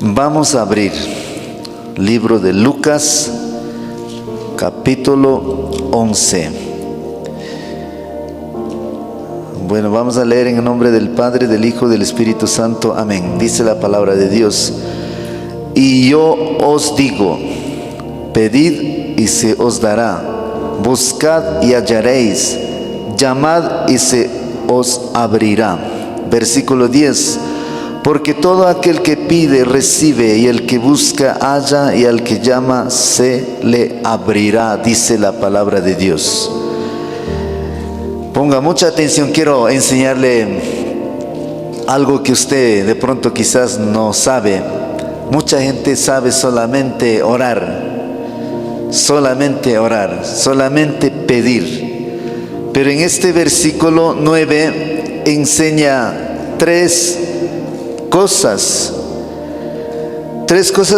Vamos a abrir libro de Lucas, capítulo 11. Bueno, vamos a leer en el nombre del Padre, del Hijo y del Espíritu Santo. Amén. Dice la palabra de Dios: y yo os digo, pedid y se os dará, buscad y hallaréis, llamad y se os abrirá. Versículo 10: porque todo aquel que pide recibe, y el que busca halla, y al que llama se le abrirá, dice la palabra de Dios. Ponga mucha atención, quiero enseñarle algo que usted de pronto quizás no sabe. Mucha gente sabe solamente orar, solamente pedir. Pero en este versículo 9 enseña tres cosas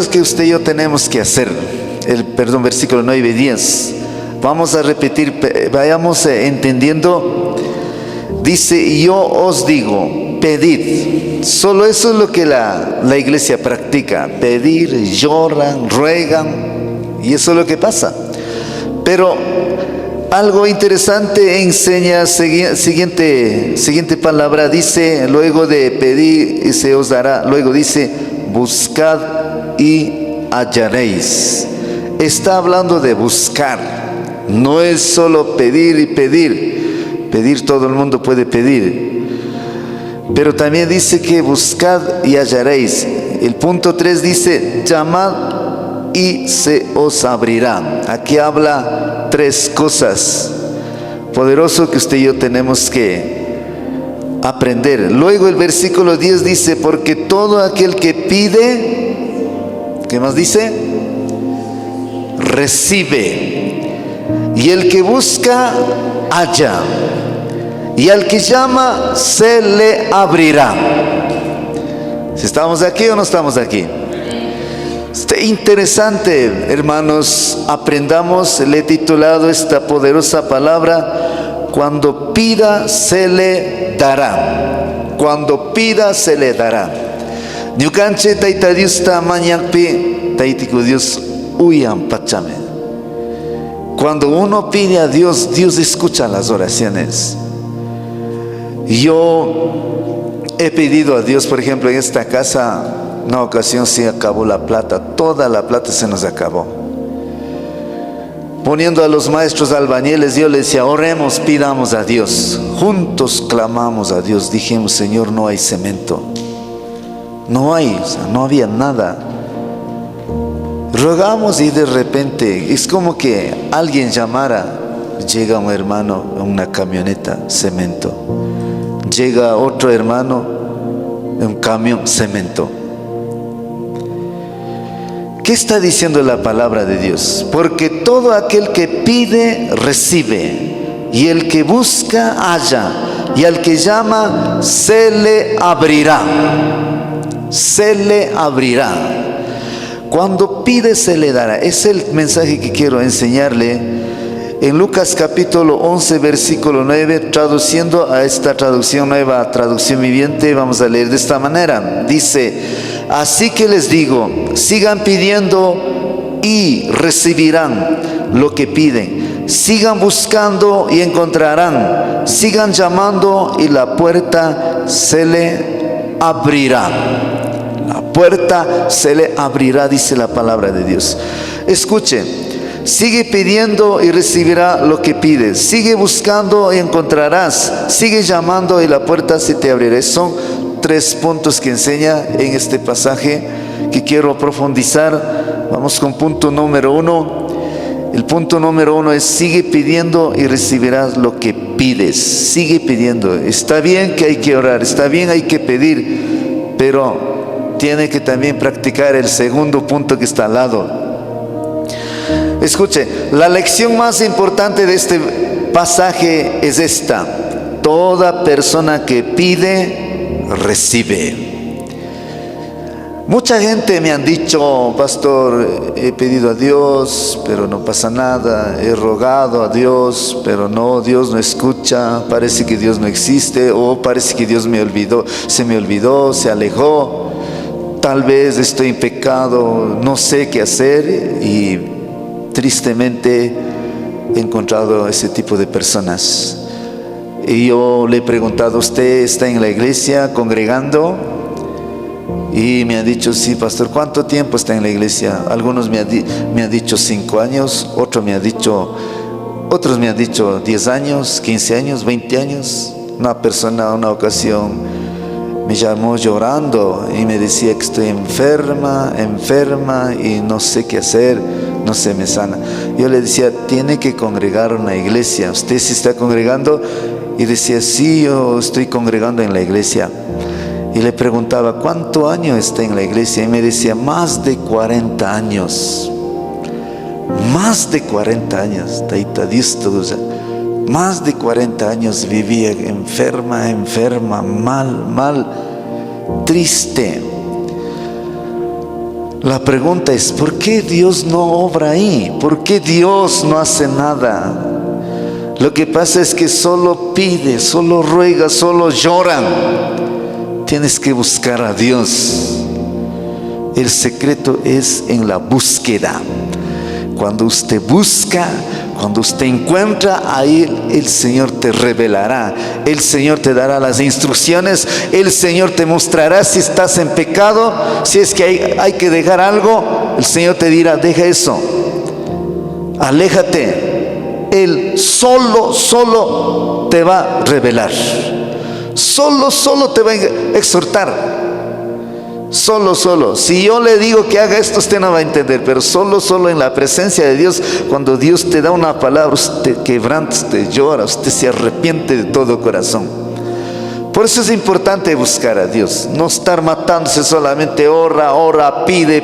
que usted y yo tenemos que hacer. Versículo 9 y 10. Vamos a repetir, vayamos entendiendo. Dice: y yo os digo, pedid. Solo eso es lo que la iglesia practica: pedir, lloran, ruegan, y eso es lo que pasa. Pero algo interesante enseña, siguiente palabra, dice, luego de pedir y se os dará, luego dice, buscad y hallaréis. Está hablando de buscar. No es solo pedir y pedir. Pedir, todo el mundo puede pedir. Pero también dice que buscad y hallaréis. El punto 3 dice, llamad y se os abrirá. Aquí habla tres cosas poderoso que usted y yo tenemos que aprender. Luego el versículo 10 dice: porque todo aquel que pide, ¿qué más dice? Recibe. Y el que busca, halla. Y al que llama, se le abrirá. ¿Estamos aquí o no estamos aquí? Interesante, hermanos. Aprendamos. Le he titulado esta poderosa palabra: cuando pida se le dará. Cuando pida se le dará. Ñukanche taita Dios tamañakpi taitiku Dios uyan pachame. Cuando uno pide a Dios, Dios escucha las oraciones. Yo he pedido a Dios, por ejemplo, en esta casa, una ocasión se acabó la plata, toda la plata se nos acabó. Poniendo a los maestros albañiles, yo les decía: oremos, pidamos a Dios. Juntos clamamos a Dios, dijimos: Señor, no hay cemento. No hay, no había nada. Rogamos y de repente es como que alguien llamara. Llega un hermano en una camioneta, cemento. Llega otro hermano en un camión, cemento. ¿Qué está diciendo la palabra de Dios? Porque todo aquel que pide, recibe. Y el que busca, halla. Y al que llama, se le abrirá. Se le abrirá. Cuando pide, se le dará. Es el mensaje que quiero enseñarle. En Lucas capítulo 11, versículo 9, traduciendo a esta traducción, nueva traducción viviente, vamos a leer de esta manera. Dice: así que les digo, sigan pidiendo y recibirán lo que piden. Sigan buscando y encontrarán. Sigan llamando y la puerta se le abrirá. La puerta se le abrirá, dice la palabra de Dios. Escuche: sigue pidiendo y recibirá lo que pides. Sigue buscando y encontrarás. Sigue llamando y la puerta se te abrirá. Son tres puntos que enseña en este pasaje que quiero profundizar. Vamos con punto número 1. El punto número 1 es: sigue pidiendo y recibirás lo que pides. Sigue pidiendo. Está bien que hay que orar, está bien hay que pedir, pero tiene que también practicar el segundo punto que está al lado. Escuche, la lección más importante de este pasaje es esta: toda persona que pide, recibe. Mucha gente me han dicho: pastor, he pedido a Dios, pero no pasa nada. He rogado a Dios, pero no, Dios no escucha. Parece que Dios no existe, o parece que Dios me olvidó, se alejó. tal vez estoy en pecado, no sé qué hacer, y tristemente he encontrado ese tipo de personas. Y yo le he preguntado: ¿usted está en la iglesia congregando? Y me ha dicho: sí, pastor. ¿Cuánto tiempo está en la iglesia? Algunos me han dicho 5 años, otros me han dicho 10 años, 15 años, 20 años. Una persona, una ocasión, me llamó llorando y me decía que estoy enferma y no sé qué hacer, no se me sana. Yo le decía: tiene que congregar en una iglesia. ¿Usted sí está congregando? Y decía: sí, yo estoy congregando en la iglesia. Y le preguntaba: ¿cuánto año está en la iglesia? Y me decía: más de 40 años. Más de 40 años. Más de 40 años vivía enferma, mal, triste. La pregunta es: ¿por qué Dios no obra ahí? ¿Por qué Dios no hace nada? Lo que pasa es que solo pide, solo ruega, solo lloran. Tienes que buscar a Dios. El secreto es en la búsqueda. Cuando usted busca, cuando usted encuentra, ahí el Señor te revelará. El Señor te dará las instrucciones. El Señor te mostrará si estás en pecado. Si es que hay que dejar algo, el Señor te dirá: deja eso, aléjate. Él solo te va a revelar. Solo te va a exhortar. Solo. Si yo le digo que haga esto, usted no va a entender. Pero solo en la presencia de Dios, cuando Dios te da una palabra, usted quebranta, usted llora, usted se arrepiente de todo corazón. Por eso es importante buscar a Dios. No estar matándose solamente. Ora, pide.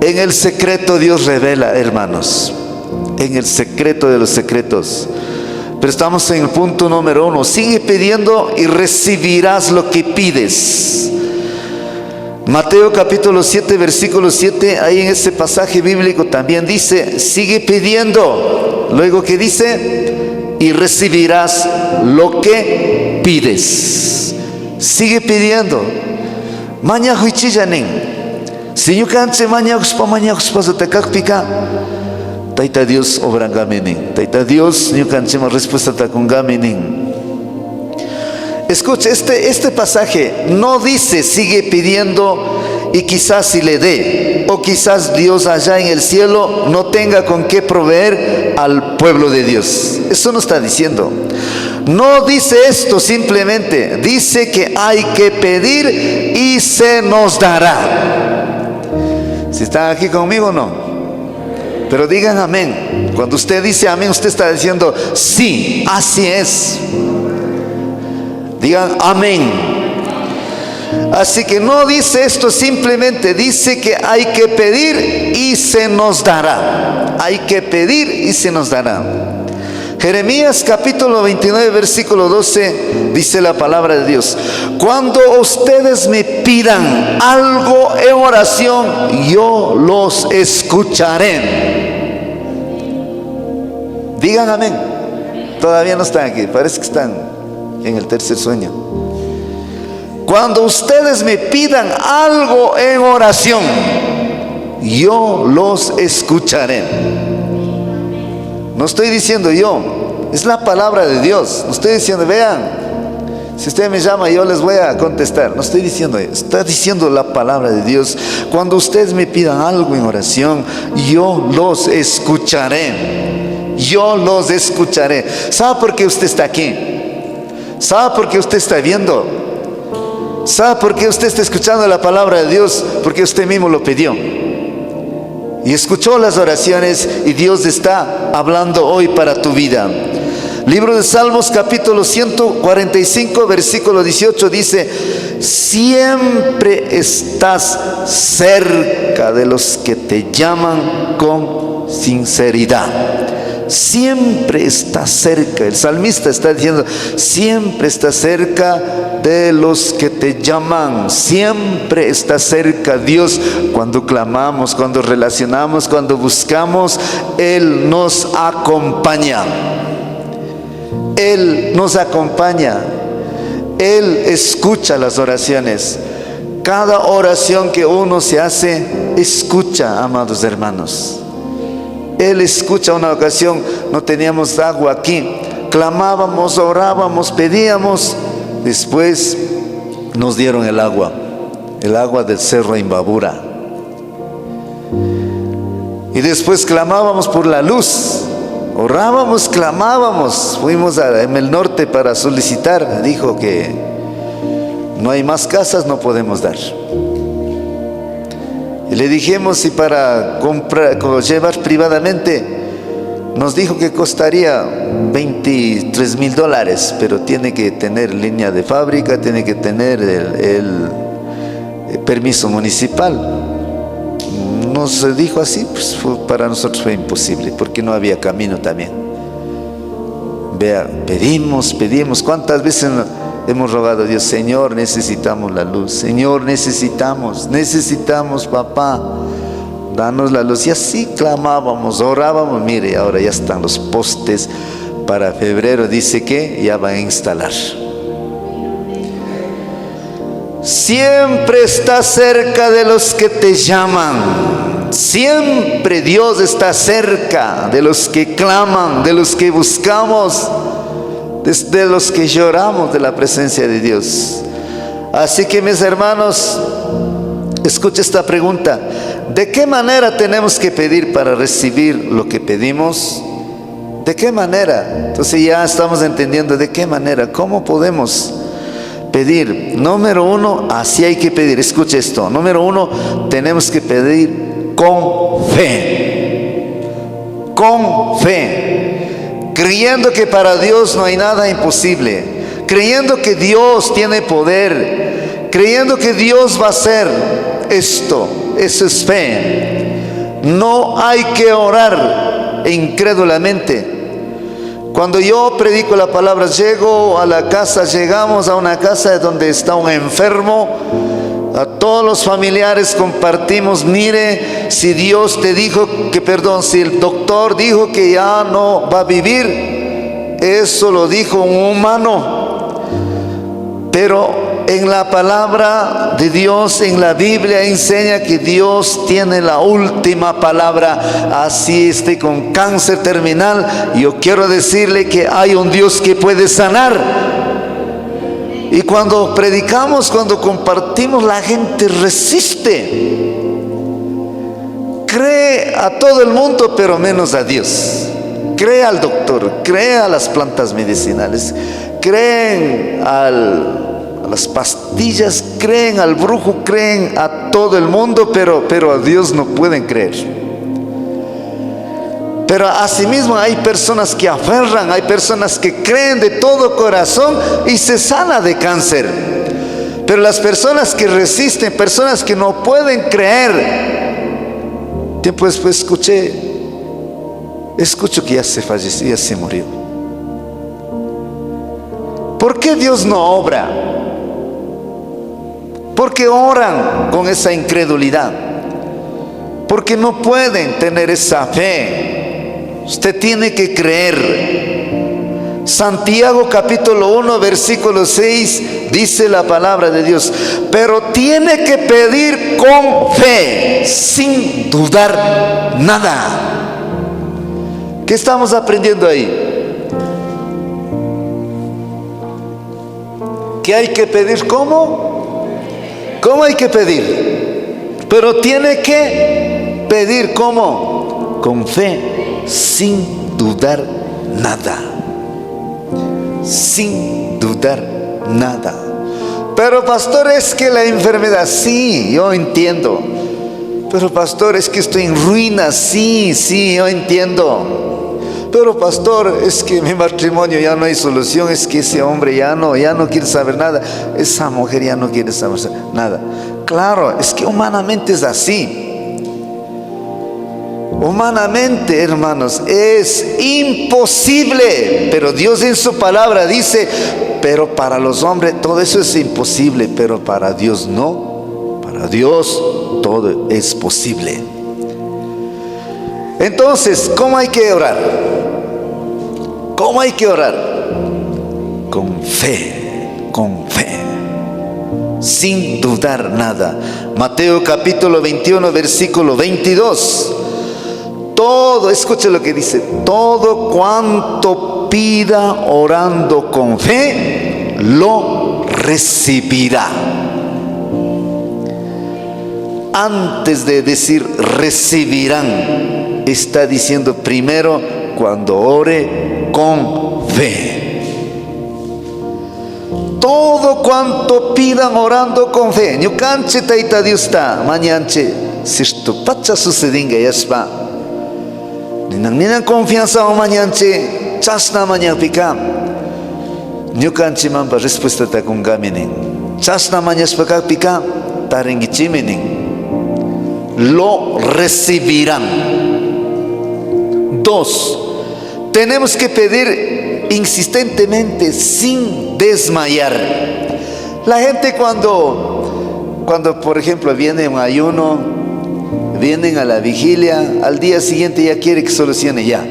En el secreto Dios revela, hermanos. En el secreto de los secretos. Pero estamos en el punto número 1. Sigue pidiendo y recibirás lo que pides. Mateo capítulo 7, versículo 7. Ahí en ese pasaje bíblico también dice: sigue pidiendo. Luego, ¿qué dice? Y recibirás lo que pides. Sigue pidiendo. Mañana huichillanen. Si yo canse mañana pica. Taita Dios obrangamenen. Taita Dios ni canchemos respuesta takungamenen. Escuche, este pasaje no dice sigue pidiendo y quizás si le dé, o quizás Dios allá en el cielo no tenga con qué proveer al pueblo de Dios. Eso no está diciendo. No dice esto simplemente. Dice que hay que pedir y se nos dará. ¿Si están aquí conmigo o no? Pero digan amén. Cuando usted dice amén, usted está diciendo: sí, así es. Digan amén. Así que no dice esto simplemente, dice que hay que pedir y se nos dará. Hay que pedir y se nos dará. Jeremías capítulo 29 versículo 12 dice la palabra de Dios: cuando ustedes me pidan algo en oración, yo los escucharé. Digan amén. Todavía no están aquí, parece que están en el tercer sueño. Cuando ustedes me pidan algo en oración, yo los escucharé. No estoy diciendo yo, es la palabra de Dios. No estoy diciendo: vean, si usted me llama yo les voy a contestar. No estoy diciendo eso, está diciendo la palabra de Dios. Cuando ustedes me pidan algo en oración, yo los escucharé. Yo los escucharé. ¿Sabe por qué usted está aquí? ¿Sabe por qué usted está viendo? ¿Sabe por qué usted está escuchando la palabra de Dios? Porque usted mismo lo pidió y escuchó las oraciones, y Dios está hablando hoy para tu vida. Libro de Salmos capítulo 145 versículo 18 dice: siempre estás cerca de los que te llaman con sinceridad. Siempre está cerca. El salmista está diciendo: siempre está cerca de los que te llaman. Siempre está cerca Dios. Cuando clamamos, cuando relacionamos, cuando buscamos, Él nos acompaña. Él nos acompaña. Él escucha las oraciones. Cada oración que uno se hace, escucha, amados hermanos. Él escucha. Una ocasión no teníamos agua aquí, clamábamos, orábamos, pedíamos. Después nos dieron el agua del cerro Imbabura. Y después clamábamos por la luz, orábamos, clamábamos. Fuimos en el norte para solicitar. Dijo que no hay más casas, no podemos dar. Y le dijimos si para comprar, llevar privadamente, nos dijo que costaría $23,000, pero tiene que tener línea de fábrica, tiene que tener el permiso municipal. Nos dijo así, pues para nosotros fue imposible, porque no había camino también. Vea, pedimos. ¿Cuántas veces hemos rogado a Dios? Señor, necesitamos la luz. Señor, necesitamos, papá, danos la luz. Y así clamábamos, orábamos. Mire, ahora ya están los postes. Para febrero dice que ya van a instalar. Siempre está cerca de los que te llaman. Siempre Dios está cerca de los que claman, de los que buscamos, de los que lloramos de la presencia de Dios. Así que, mis hermanos, escucha esta pregunta: ¿de qué manera tenemos que pedir para recibir lo que pedimos? ¿De qué manera? Entonces ya estamos entendiendo de qué manera, cómo podemos pedir. Número uno, así hay que pedir. Escuche esto. Número uno, tenemos que pedir con fe. Con fe. Creyendo que para Dios no hay nada imposible. Creyendo que Dios tiene poder. Creyendo que Dios va a hacer esto. Eso es fe. No hay que orar incrédulamente. Cuando yo predico la palabra, llego a la casa, llegamos a una casa donde está un enfermo. A todos los familiares compartimos: mire, si Dios te dijo que, si el doctor dijo que ya no va a vivir, eso lo dijo un humano. Pero en la palabra de Dios, en la Biblia, enseña que Dios tiene la última palabra. Así esté con cáncer terminal, yo quiero decirle que hay un Dios que puede sanar. Y cuando predicamos, cuando compartimos, la gente resiste. Cree a todo el mundo, pero menos a Dios. Cree al doctor, cree a las plantas medicinales, creen a las pastillas, creen al brujo, creen a todo el mundo, pero a Dios no pueden creer. Pero asimismo hay personas que aferran, hay personas que creen de todo corazón y se sana de cáncer. Pero las personas que resisten, personas que no pueden creer, tiempo después escucho que ya se falleció, ya se murió. ¿Por qué Dios no obra? Porque oran con esa incredulidad, porque no pueden tener esa fe. Usted tiene que creer. Santiago capítulo 1 versículo 6 dice la palabra de Dios: pero tiene que pedir con fe, sin dudar nada. ¿Qué estamos aprendiendo ahí? ¿Qué hay que pedir? ¿Cómo? ¿Cómo hay que pedir? Pero tiene que pedir ¿cómo? Con fe, sin dudar nada. Sin dudar nada. Pero pastor, es que la enfermedad, sí, yo entiendo. Pero pastor, es que estoy en ruinas, sí, yo entiendo. Pero pastor, es que mi matrimonio ya no hay solución, es que ese hombre ya no quiere saber nada, esa mujer ya no quiere saber nada. Claro, es que humanamente es así. Humanamente, hermanos, es imposible. Pero Dios en su palabra dice: pero para los hombres todo eso es imposible, pero para Dios no. Para Dios todo es posible. Entonces, ¿cómo hay que orar? ¿Cómo hay que orar? Con fe, sin dudar nada. Mateo capítulo 21, versículo 22. Todo, escuche lo que dice, todo cuanto pida orando con fe, lo recibirá. Antes de decir recibirán, está diciendo primero cuando ore con fe. Todo cuanto pidan orando con fe. Ñukanche taita Diossta mañanche sirtu pacha sucedinga yaspa. Ninan confianza o mañanche chasna mañan pika. Ñukanche mampa respuesta ta kungaminen. Chasna mañaspa pika tarengichiminen. Lo recibirán. 2. Tenemos que pedir insistentemente sin desmayar. La gente cuando por ejemplo viene un ayuno, vienen a la vigilia, al día siguiente ya quiere que solucione ya.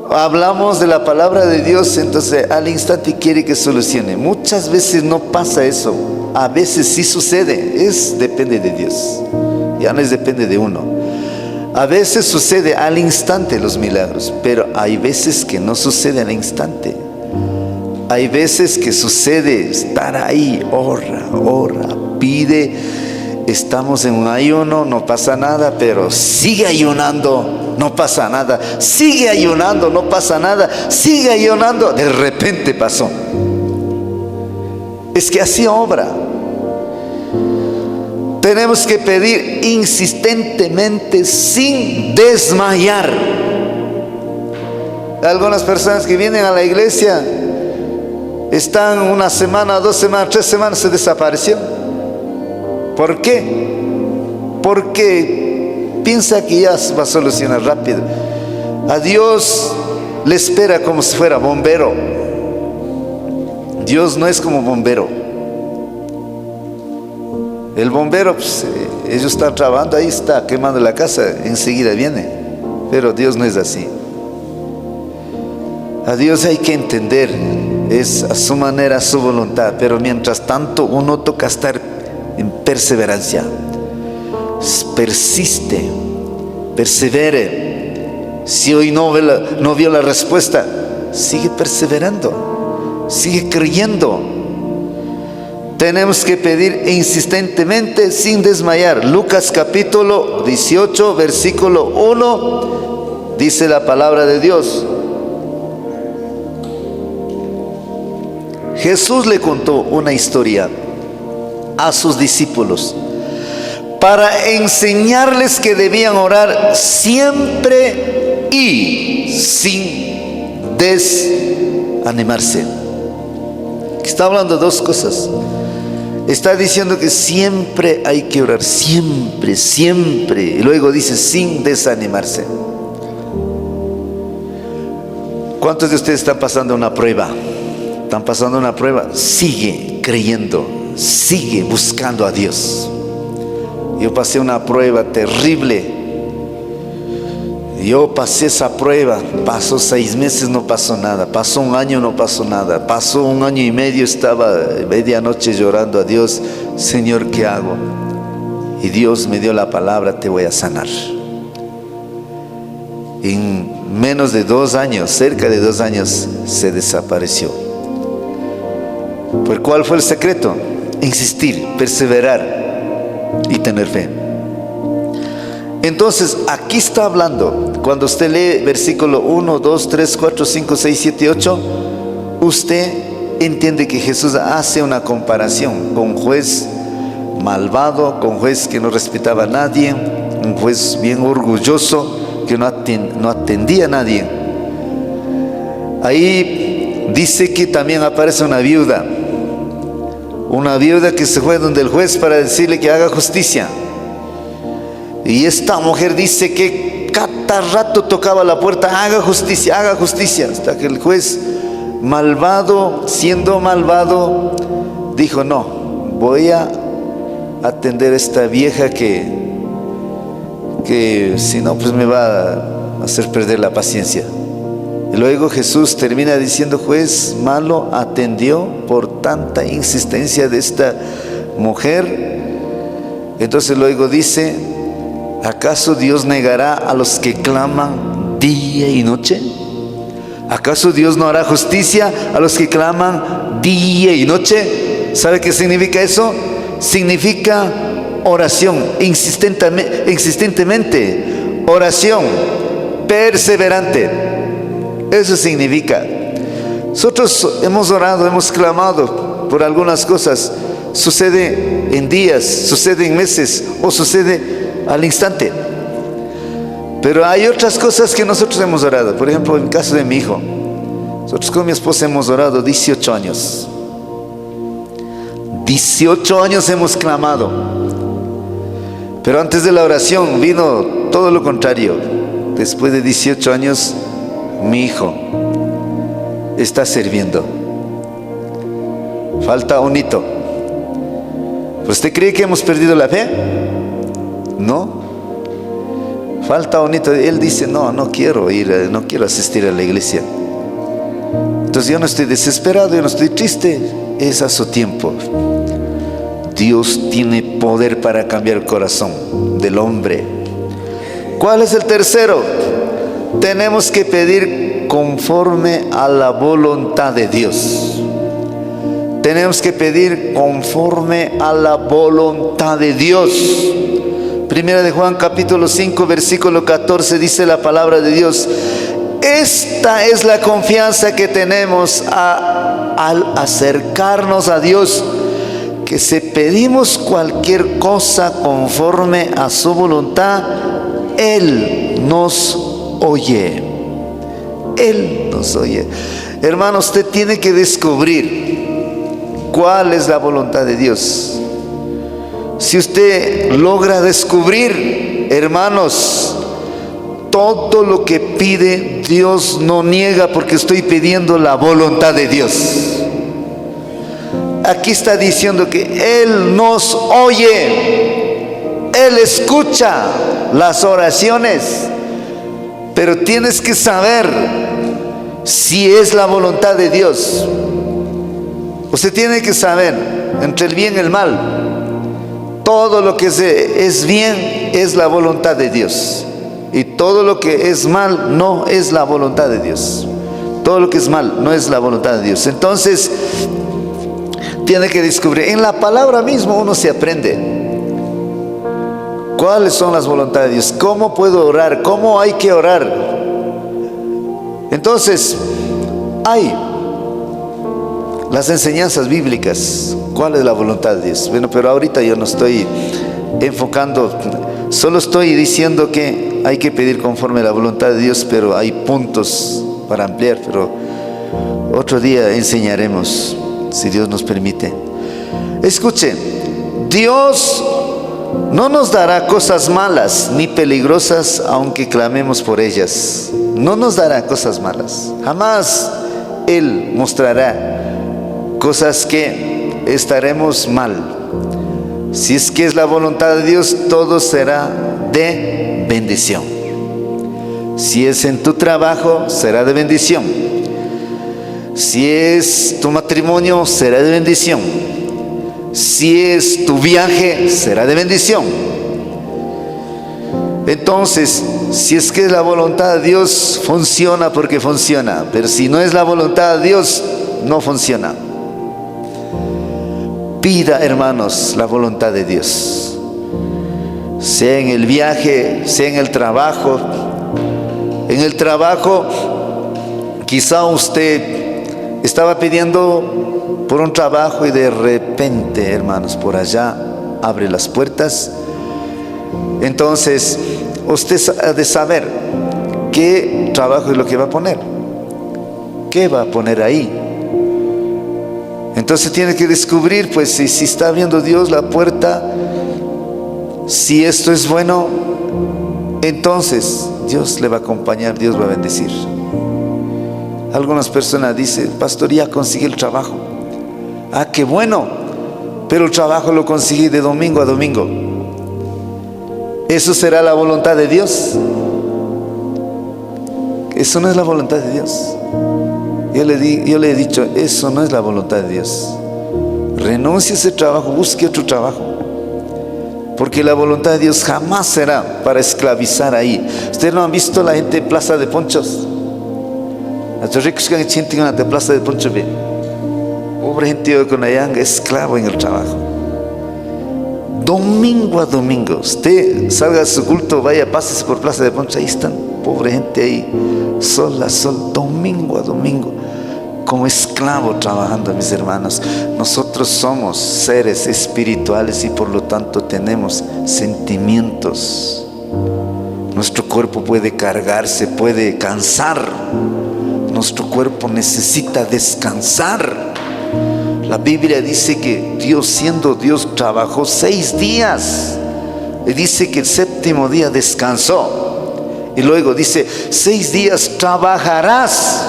Hablamos de la palabra de Dios, entonces al instante quiere que solucione. Muchas veces no pasa eso. A veces sí sucede, depende de Dios, ya no depende de uno. A veces sucede al instante los milagros, pero hay veces que no sucede al instante. Hay veces que sucede estar ahí, ora, pide. Estamos en un ayuno, no pasa nada, pero sigue ayunando, no pasa nada. Sigue ayunando, no pasa nada. Sigue ayunando, de repente pasó. Es que así obra. Tenemos que pedir insistentemente sin desmayar. Algunas personas que vienen a la iglesia están una semana, 2 semanas, 3 semanas, se desapareció. ¿Por qué? Porque piensa que ya va a solucionar rápido. A Dios le espera como si fuera bombero. Dios no es como bombero. El bombero, pues, ellos están trabajando, ahí está, quemando la casa, enseguida viene. Pero Dios no es así. A Dios hay que entender, es a su manera, a su voluntad. Pero mientras tanto uno toca estar en perseverancia. Persiste, persevere. Si hoy no vio la respuesta, sigue perseverando, sigue creyendo. Tenemos que pedir insistentemente sin desmayar. Lucas capítulo 18, versículo 1, dice la palabra de Dios. Jesús le contó una historia a sus discípulos para enseñarles que debían orar siempre y sin desanimarse. Está hablando de 2 cosas. Está diciendo que siempre hay que orar, siempre, siempre. Y luego dice sin desanimarse. ¿Cuántos de ustedes están pasando una prueba? ¿Están pasando una prueba? Sigue creyendo, sigue buscando a Dios. Yo pasé una prueba terrible. Yo pasé esa prueba, pasó 6 meses, no pasó nada. Pasó 1 año, no pasó nada. Pasó 1 año y medio, estaba medianoche llorando a Dios. Señor, ¿qué hago? Y Dios me dio la palabra, te voy a sanar. En menos de 2 años, cerca de 2 años, se desapareció. ¿Por cuál fue el secreto? Insistir, perseverar y tener fe. Entonces, aquí está hablando, cuando usted lee versículo 1, 2, 3, 4, 5, 6, 7, 8, usted entiende que Jesús hace una comparación con un juez malvado, con un juez que no respetaba a nadie, un juez bien orgulloso que no atendía a nadie. Ahí dice que también aparece una viuda que se fue donde el juez para decirle que haga justicia. Y esta mujer dice que cada rato tocaba la puerta, haga justicia, hasta que el juez malvado, siendo malvado, dijo: no, voy a atender a esta vieja que si no, pues me va a hacer perder la paciencia. Y luego Jesús termina diciendo: juez malo, atendió por tanta insistencia de esta mujer. Entonces luego dice: ¿acaso Dios negará a los que claman día y noche? ¿Acaso Dios no hará justicia a los que claman día y noche? ¿Sabe qué significa eso? Significa oración, insistentemente, oración perseverante. Eso significa. Nosotros hemos orado, hemos clamado por algunas cosas. Sucede en días, sucede en meses o sucede al instante. Pero hay otras cosas que nosotros hemos orado. Por ejemplo, en el caso de mi hijo, nosotros con mi esposa hemos orado 18 años. 18 años hemos clamado. Pero antes de la oración vino todo lo contrario. Después de 18 años, mi hijo está sirviendo. Falta un hito. ¿Usted cree que hemos perdido la fe? No. Falta un hito. Él dice: no quiero ir, no quiero asistir a la iglesia. Entonces yo no estoy desesperado, yo no estoy triste. Es a su tiempo. Dios tiene poder para cambiar el corazón del hombre. ¿Cuál es el tercero? Tenemos que pedir conforme a la voluntad de Dios. Tenemos que pedir conforme a la voluntad de Dios. Primera de Juan capítulo 5 versículo 14 dice la palabra de Dios: esta es la confianza que tenemos al acercarnos a Dios, que si pedimos cualquier cosa conforme a su voluntad, Él nos oye. Él nos oye. Hermano, usted tiene que descubrir cuál es la voluntad de Dios. Si usted logra descubrir, hermanos, todo lo que pide, Dios no niega, porque estoy pidiendo la voluntad de Dios. Aquí está diciendo que Él nos oye, Él escucha las oraciones, pero tienes que saber si es la voluntad de Dios. Usted tiene que saber entre el bien y el mal. Todo lo que es bien es la voluntad de Dios, y todo lo que es mal no es la voluntad de Dios. Todo lo que es mal no es la voluntad de Dios. Entonces tiene que descubrir. En la palabra mismo uno se aprende cuáles son las voluntades de Dios, cómo puedo orar, cómo hay que orar. Entonces hay las enseñanzas bíblicas. ¿Cuál es la voluntad de Dios? Bueno, pero ahorita yo no estoy enfocando, solo estoy diciendo que hay que pedir conforme a la voluntad de Dios, pero hay puntos para ampliar, pero otro día enseñaremos, si Dios nos permite. Escuche, Dios no nos dará cosas malas ni peligrosas aunque clamemos por ellas. No nos dará cosas malas. Jamás Él mostrará cosas que estaremos mal. Si es que es la voluntad de Dios, todo será de bendición. Si es en tu trabajo, será de bendición. Si es tu matrimonio, será de bendición. Si es tu viaje, será de bendición. Entonces, si es que es la voluntad de Dios, funciona porque funciona. Pero si no es la voluntad de Dios, no funciona. Pida, hermanos, la voluntad de Dios. Sea en el viaje, sea en el trabajo. En el trabajo, quizá usted estaba pidiendo por un trabajo y de repente, hermanos, por allá abre las puertas. Entonces, usted ha de saber qué trabajo es lo que va a poner. ¿Qué va a poner ahí? Entonces tiene que descubrir, pues, si está viendo Dios la puerta, si esto es bueno, entonces Dios le va a acompañar, Dios va a bendecir. Algunas personas dicen: pastor, ya conseguí el trabajo. Ah, qué bueno, pero el trabajo lo conseguí de domingo a domingo. ¿Eso será la voluntad de Dios? Eso no es la voluntad de Dios. Yo le he dicho, eso no es la voluntad de Dios. renuncie a ese trabajo, busque otro trabajo. Porque la voluntad de Dios jamás será para esclavizar ahí. Ustedes no han visto la gente en Plaza de Ponchos. Los ricos que sienten en la Plaza de Ponchos, pobre gente con allá, esclavo en el trabajo. Domingo a domingo, usted salga a su culto, vaya, pásese por Plaza de Ponchos, ahí están, pobre gente ahí, sol a sol, domingo a domingo, como esclavo trabajando, mis hermanos. Nosotros somos seres espirituales y por lo tanto tenemos sentimientos. Nuestro cuerpo puede cargarse, puede cansar. Nuestro cuerpo necesita descansar. La Biblia dice que Dios, siendo Dios, trabajó 6 días. Y dice que el 7º día descansó. Y luego dice, 6 días trabajarás,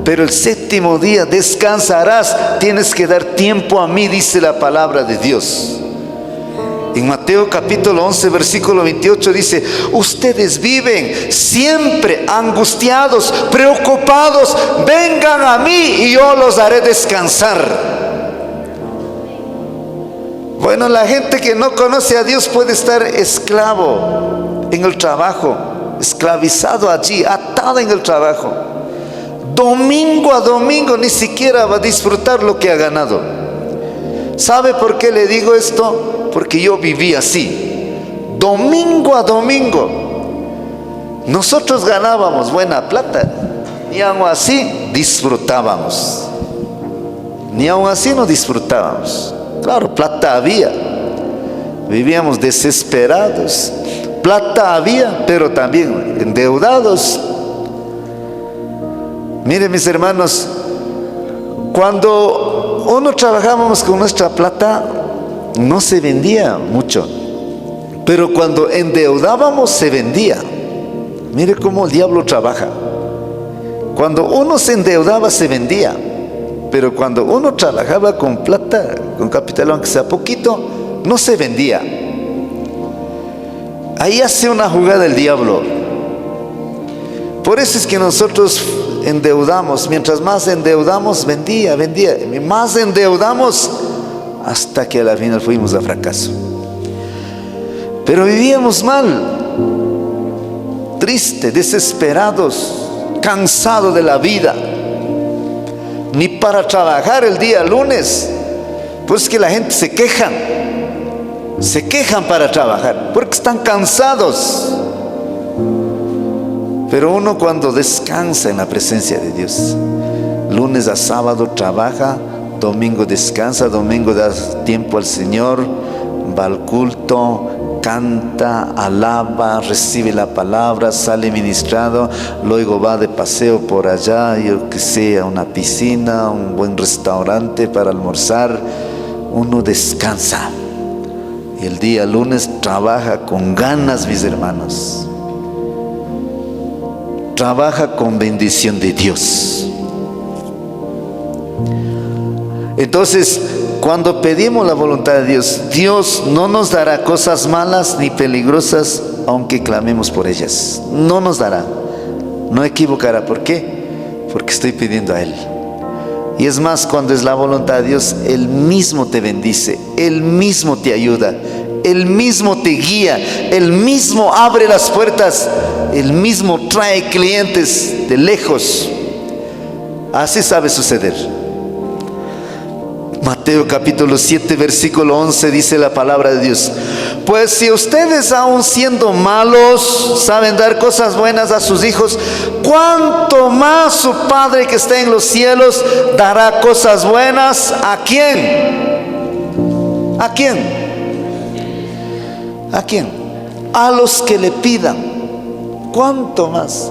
pero el 7º día descansarás. Tienes que dar tiempo a mí, dice la palabra de Dios. En Mateo capítulo 11, versículo 28 dice, ustedes viven siempre angustiados, preocupados, vengan a mí y yo los haré descansar. Bueno, la gente que no conoce a Dios puede estar esclavo en el trabajo, esclavizado allí, atado en el trabajo. Domingo a domingo ni siquiera va a disfrutar lo que ha ganado. ¿Sabe por qué le digo esto? Porque yo viví así, domingo a domingo. Nosotros ganábamos buena plata y aún así disfrutábamos. Ni aún así no disfrutábamos. Claro, plata había, vivíamos desesperados. Plata había, pero también endeudados. Miren, mis hermanos, cuando uno trabajábamos con nuestra plata, no se vendía mucho, pero cuando endeudábamos se vendía. Mire cómo el diablo trabaja. Cuando uno se endeudaba se vendía, pero cuando uno trabajaba con plata, con capital, aunque sea poquito, no se vendía. Ahí hace una jugada el diablo. Por eso es que nosotros endeudamos. Mientras más endeudamos, vendía. Más endeudamos, hasta que a la final fuimos a fracaso. Pero vivíamos mal, tristes, desesperados, cansados de la vida. Ni para trabajar el día lunes. Pues es que la gente se quejan para trabajar, porque están cansados. Pero uno cuando descansa en la presencia de Dios, lunes a sábado trabaja, domingo descansa, domingo da tiempo al Señor, va al culto, canta, alaba, recibe la palabra, sale ministrado, luego va de paseo por allá, yo que sé, a una piscina, un buen restaurante para almorzar. Uno descansa y el día lunes trabaja con ganas, mis hermanos. Trabaja con bendición de Dios. Entonces, cuando pedimos la voluntad de Dios, Dios no nos dará cosas malas ni peligrosas, aunque clamemos por ellas. No nos dará, no equivocará. ¿Por qué? Porque estoy pidiendo a Él. Y es más, cuando es la voluntad de Dios, Él mismo te bendice, Él mismo te ayuda, Él mismo te guía, Él mismo abre las puertas, Él mismo trae clientes de lejos. Así sabe suceder. Mateo capítulo 7, versículo 11 dice la palabra de Dios: pues si ustedes, aun siendo malos, saben dar cosas buenas a sus hijos, ¿cuánto más su Padre que está en los cielos dará cosas buenas? ¿A quién? ¿A quién? ¿A quién? A los que le pidan. ¿Cuánto más?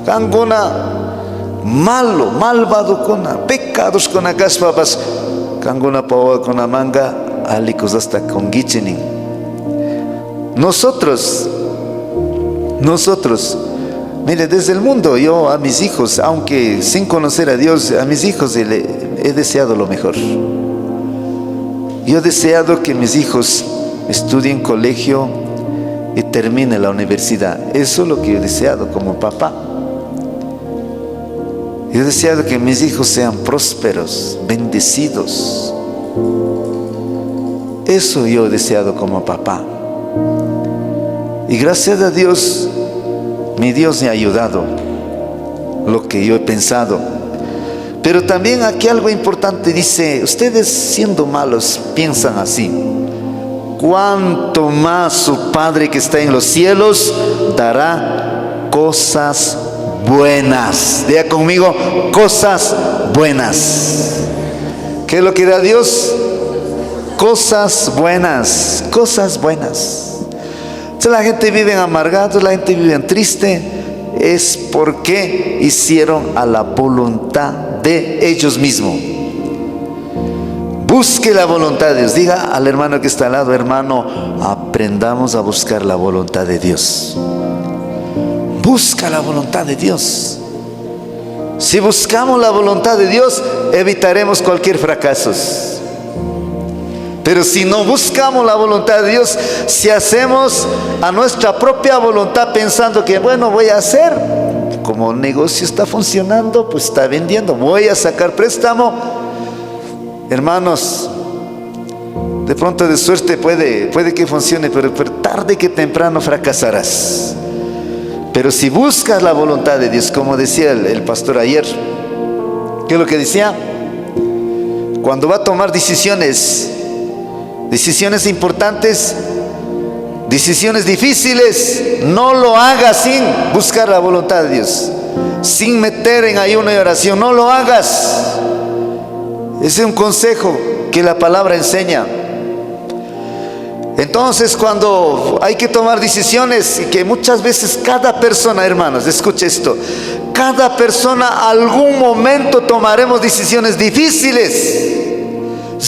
Kanguna malo, malvado kona, pecados kona gaspapas, kanguna pawa kona manga, alicos hasta con gichenin. Nosotros, mire, desde el mundo, yo a mis hijos, aunque sin conocer a Dios, a mis hijos he deseado lo mejor. Yo he deseado que mis hijos estudien colegio y terminen la universidad. Eso es lo que yo he deseado como papá. Yo he deseado que mis hijos sean prósperos, bendecidos. Eso yo he deseado como papá. Y gracias a Dios, mi Dios me ha ayudado lo que yo he pensado. Pero también aquí algo importante dice: ustedes siendo malos piensan así, cuánto más su Padre que está en los cielos dará cosas buenas. Diga conmigo, cosas buenas. ¿Qué es lo que da Dios? Cosas buenas, cosas buenas. Entonces la gente vive amargada, la gente vive triste, es porque hicieron a la voluntad de ellos mismos. Busque la voluntad de Dios. Diga al hermano que está al lado: hermano, aprendamos a buscar la voluntad de Dios. Busca la voluntad de Dios. Si buscamos la voluntad de Dios, evitaremos cualquier fracaso. Pero si no buscamos la voluntad de Dios, si hacemos a nuestra propia voluntad pensando que, bueno, voy a hacer, como el negocio está funcionando, pues está vendiendo, voy a sacar préstamo. Hermanos, de pronto de suerte puede que funcione, pero tarde que temprano fracasarás. Pero si buscas la voluntad de Dios, como decía el pastor ayer, ¿qué es lo que decía? Cuando va a tomar decisiones importantes, decisiones difíciles, no lo hagas sin buscar la voluntad de Dios, sin meter en ayuno y oración. No lo hagas. Ese es un consejo que la palabra enseña. Entonces, cuando hay que tomar decisiones, y que muchas veces cada persona, hermanos, escuche esto, cada persona algún momento tomaremos decisiones difíciles.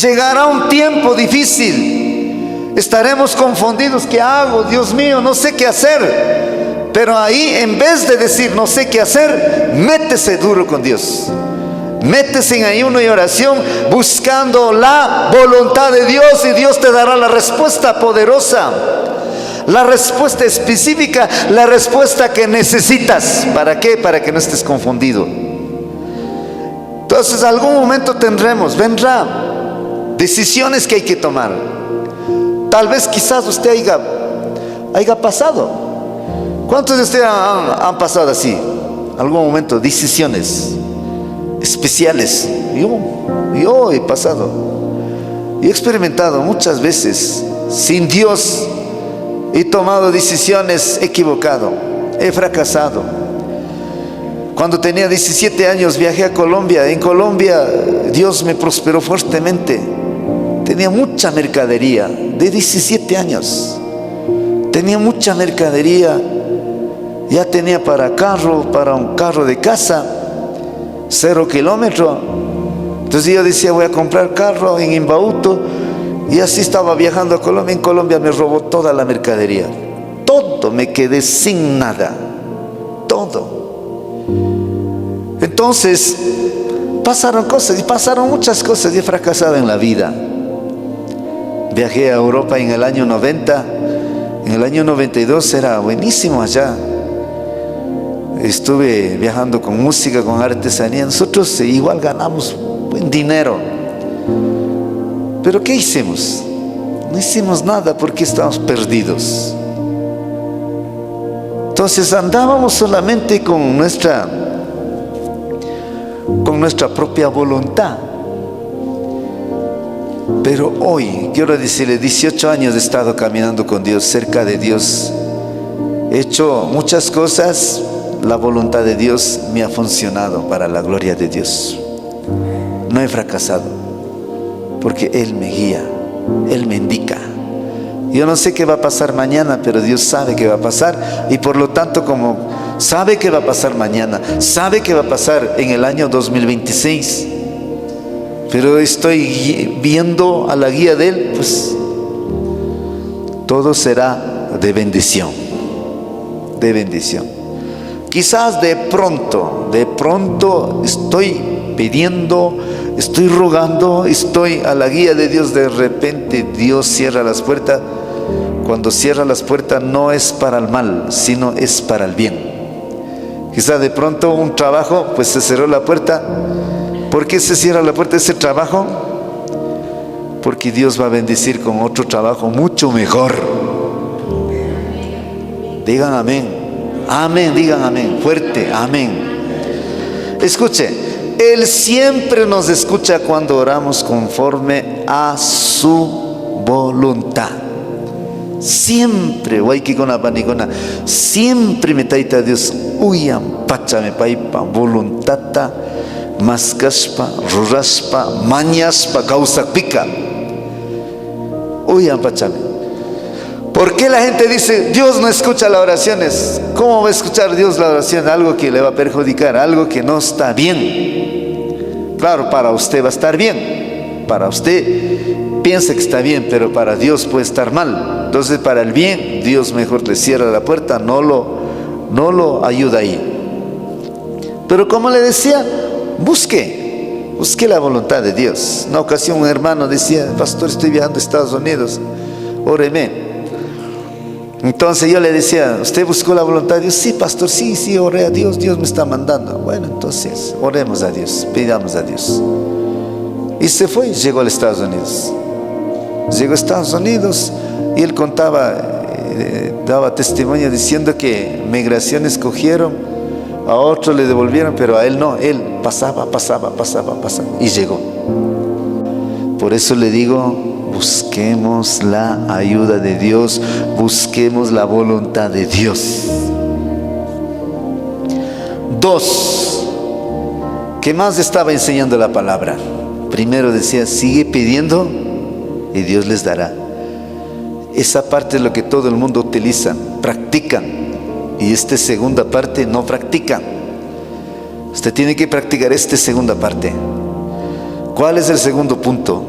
Llegará un tiempo difícil, estaremos confundidos. ¿Qué hago? Dios mío, no sé qué hacer. Pero ahí, en vez de decir no sé qué hacer, métese duro con Dios. Métese en ayuno y oración buscando la voluntad de Dios, y Dios te dará la respuesta poderosa, la respuesta específica, la respuesta que necesitas. ¿Para qué? Para que no estés confundido. Entonces, algún momento vendrá decisiones que hay que tomar. Tal vez quizás usted haya pasado. ¿Cuántos de ustedes han pasado así? Algún momento, decisiones especiales. Yo he pasado. Yo he experimentado muchas veces sin Dios. He tomado decisiones equivocadas. He fracasado. Cuando tenía 17 años viajé a Colombia. En Colombia Dios me prosperó fuertemente. Tenía mucha mercadería. De 17 años tenía mucha mercadería. Ya tenía para un carro de casa, 0 kilómetros. Entonces yo decía, voy a comprar carro en Imbauto. Y así estaba viajando a Colombia. En Colombia me robó toda la mercadería. Todo, me quedé sin nada. Todo. Entonces pasaron cosas, y pasaron muchas cosas. Y he fracasado en la vida. Viajé a Europa en el año 90. En el año 92 era buenísimo allá. Estuve viajando con música, con artesanía. Nosotros igual ganamos buen dinero. Pero ¿qué hicimos? No hicimos nada porque estábamos perdidos. Entonces andábamos solamente con nuestra propia voluntad. Pero hoy, quiero decirle, 18 años he estado caminando con Dios, cerca de Dios. He hecho muchas cosas. La voluntad de Dios me ha funcionado para la gloria de Dios. No he fracasado, porque Él me guía, Él me indica. Yo no sé qué va a pasar mañana, pero Dios sabe qué va a pasar. Y por lo tanto, como sabe qué va a pasar mañana, sabe qué va a pasar en el año 2026, pero estoy viendo a la guía de Él, pues todo será de bendición. De bendición. Quizás de pronto estoy pidiendo, estoy rogando, estoy a la guía de Dios. De repente Dios cierra las puertas. Cuando cierra las puertas no es para el mal, sino es para el bien. Quizás de pronto un trabajo, pues se cerró la puerta. ¿Por qué se cierra la puerta de ese trabajo? porque Dios va a bendecir con otro trabajo mucho mejor. Digan amén. Amén, digan amén, fuerte, amén. Escuche, Él siempre nos escucha cuando oramos conforme a su voluntad. Siempre, siempre me taita Dios, uyan pachame paipa, voluntata, mascaspa, ruraspa, mañaspa, causa pica. Uyan pachame. ¿Por qué la gente dice, Dios no escucha las oraciones? ¿Cómo va a escuchar Dios la oración? Algo que le va a perjudicar, algo que no está bien. Claro, para usted va a estar bien. Para usted piensa que está bien, pero para Dios puede estar mal. Entonces, para el bien, Dios mejor le cierra la puerta, no lo ayuda ahí. Pero como le decía, busque la voluntad de Dios. Una ocasión un hermano decía, pastor, estoy viajando a Estados Unidos, óreme. Entonces yo le decía, ¿usted buscó la voluntad de Dios? Sí, pastor, sí, oré a Dios, Dios me está mandando. Bueno, entonces, oremos a Dios, pidamos a Dios. Y se fue, llegó a los Estados Unidos. Llegó a Estados Unidos y él contaba, daba testimonio diciendo que migraciones cogieron, a otros le devolvieron, pero a él no, él pasaba y llegó. Por eso le digo, busquemos la ayuda de Dios, busquemos la voluntad de Dios. 2. ¿Qué más estaba enseñando la palabra? Primero decía, sigue pidiendo y Dios les dará. Esa parte es lo que todo el mundo utiliza, practican. Y esta segunda parte no practican. Usted tiene que practicar esta segunda parte. ¿Cuál es el segundo punto?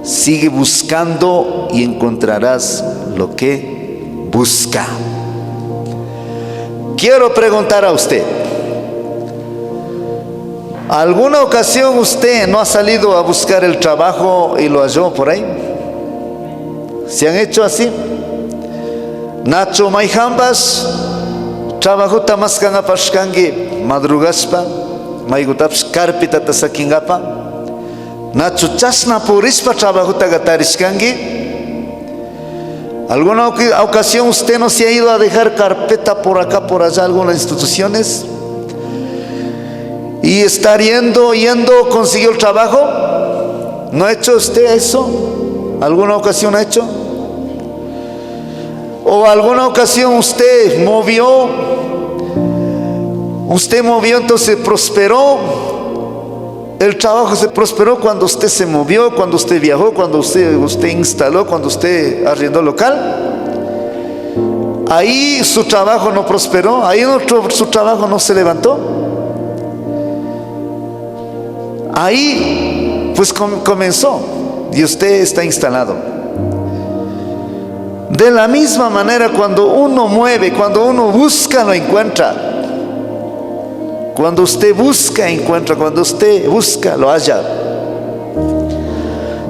Sigue buscando y encontrarás lo que busca. Quiero preguntar a usted, ¿alguna ocasión usted no ha salido a buscar el trabajo y lo halló por ahí? ¿Se han hecho así? Nacho Maijambas, trabajo tamascanga pashkangi, madrugaspa, maigutaps carpita tasakingapa. Nacho chasna purispa trabajo tagatarishkangi. ¿Alguna ocasión usted no se ha ido a dejar carpeta por acá, por allá, algunas instituciones? Y estar yendo, consiguió el trabajo. ¿No ha hecho usted eso? ¿Alguna ocasión ha hecho? ¿O alguna ocasión usted movió, entonces prosperó? El trabajo se prosperó cuando usted se movió, cuando usted viajó, cuando usted instaló, cuando usted arrendó local. Ahí su trabajo no prosperó, ahí su trabajo no se levantó. Ahí pues comenzó y usted está instalado. De la misma manera, cuando uno mueve, cuando uno busca, lo encuentra. Cuando usted busca, encuentra. Cuando usted busca, lo halla.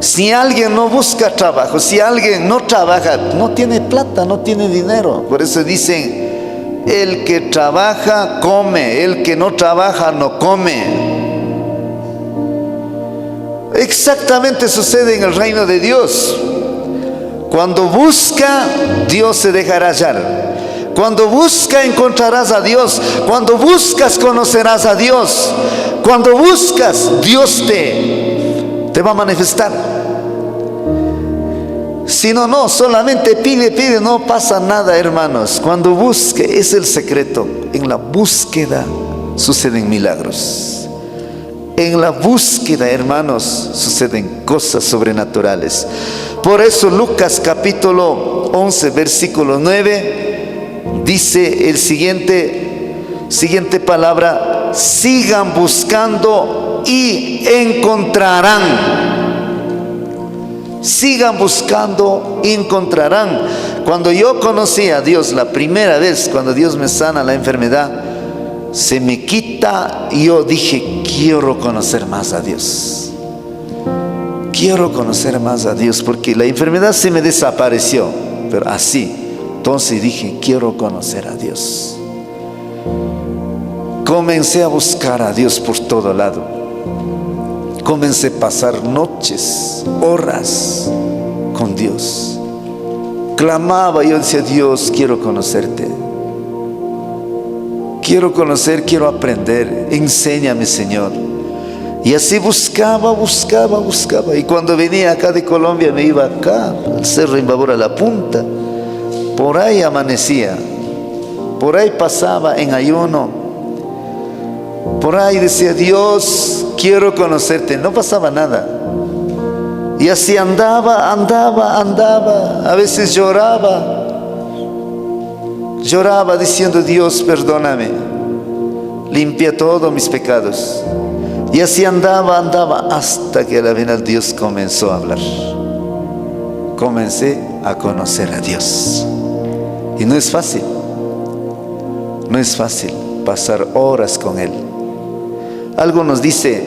Si alguien no busca trabajo, si alguien no trabaja, no tiene plata, no tiene dinero. Por eso dicen, el que trabaja, come. El que no trabaja, no come. Exactamente sucede en el reino de Dios. Cuando busca, Dios se dejará hallar. Cuando busca, encontrarás a Dios. Cuando buscas, conocerás a Dios. Cuando buscas, Dios te va a manifestar. Si no, solamente pide, no pasa nada, hermanos. Cuando busque, es el secreto. En la búsqueda suceden milagros. En la búsqueda, hermanos, suceden cosas sobrenaturales. Por eso Lucas capítulo 11, versículo 9, dice el siguiente palabra: sigan buscando y encontrarán. Sigan buscando y encontrarán. Cuando yo conocí a Dios la primera vez, cuando Dios me sana la enfermedad, se me quita, y yo dije, quiero conocer más a Dios. Quiero conocer más a Dios, porque la enfermedad se me desapareció, pero así. Entonces dije, quiero conocer a Dios. Comencé a buscar a Dios por todo lado. comencé a pasar noches, horas con Dios. Clamaba, yo decía: Dios, quiero conocerte. Quiero conocer, quiero aprender. Enséñame, Señor. Y así buscaba. Y cuando venía acá de Colombia, me iba acá, al Cerro Imbabura, La Punta. Por ahí amanecía. Por ahí pasaba en ayuno. Por ahí decía: Dios, quiero conocerte. No pasaba nada. Y así andaba. A veces lloraba diciendo: Dios, perdóname, limpia todos mis pecados. Y así andaba hasta que al final Dios comenzó a hablar. Comencé a conocer a Dios. Y no es fácil pasar horas con Él. Algunos dicen,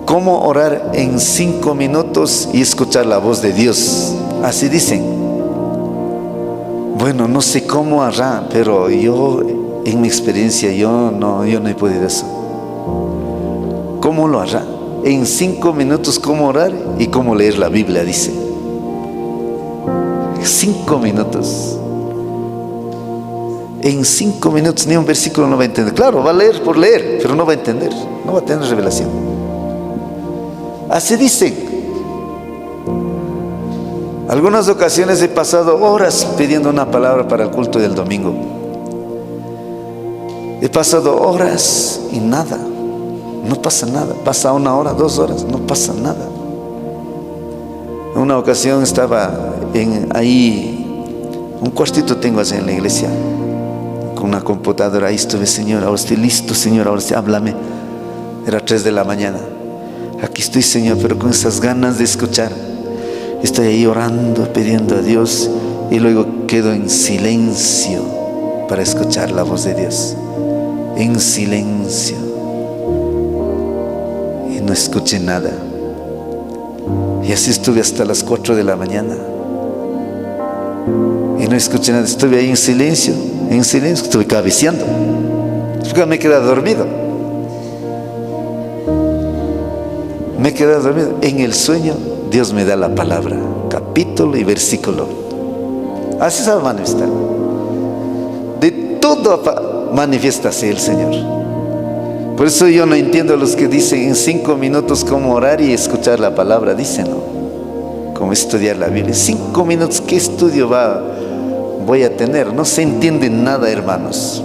¿cómo orar en 5 minutos y escuchar la voz de Dios? Así dicen. Bueno, no sé cómo hará, pero yo, en mi experiencia, yo no he podido eso. ¿Cómo lo hará? En 5 minutos, ¿cómo orar y cómo leer la Biblia? Dice. 5 minutos. En 5 minutos ni un versículo no va a entender. Claro, va a leer por leer, pero no va a entender. No va a tener revelación. Así dicen. Algunas ocasiones he pasado horas pidiendo una palabra para el culto del domingo. He pasado horas y nada. No pasa nada. Pasa 1 hora, 2 horas, no pasa nada. En una ocasión estaba ahí, un cuartito tengo así en la iglesia, con una computadora. Ahí estuve: Señor, ahora estoy listo, Señor, ahora sí, háblame. Era 3 de la mañana. Aquí estoy, Señor, pero con esas ganas de escuchar. Estoy ahí orando, pidiendo a Dios, y luego quedo en silencio para escuchar la voz de Dios. En silencio. Y no escuché nada. Y así estuve hasta las 4 de la mañana. Y no escuché nada. Estuve ahí en silencio, estuve cabeceando. Porque me quedé dormido. En el sueño, Dios me da la palabra, capítulo y versículo. Así se va a manifestar. De todo manifiesta así el Señor. Por eso yo no entiendo a los que dicen en 5 minutos cómo orar y escuchar la palabra. Dicen, ¿no? Cómo estudiar la Biblia. 5 minutos, ¿qué estudio voy a tener? No se entiende nada, hermanos.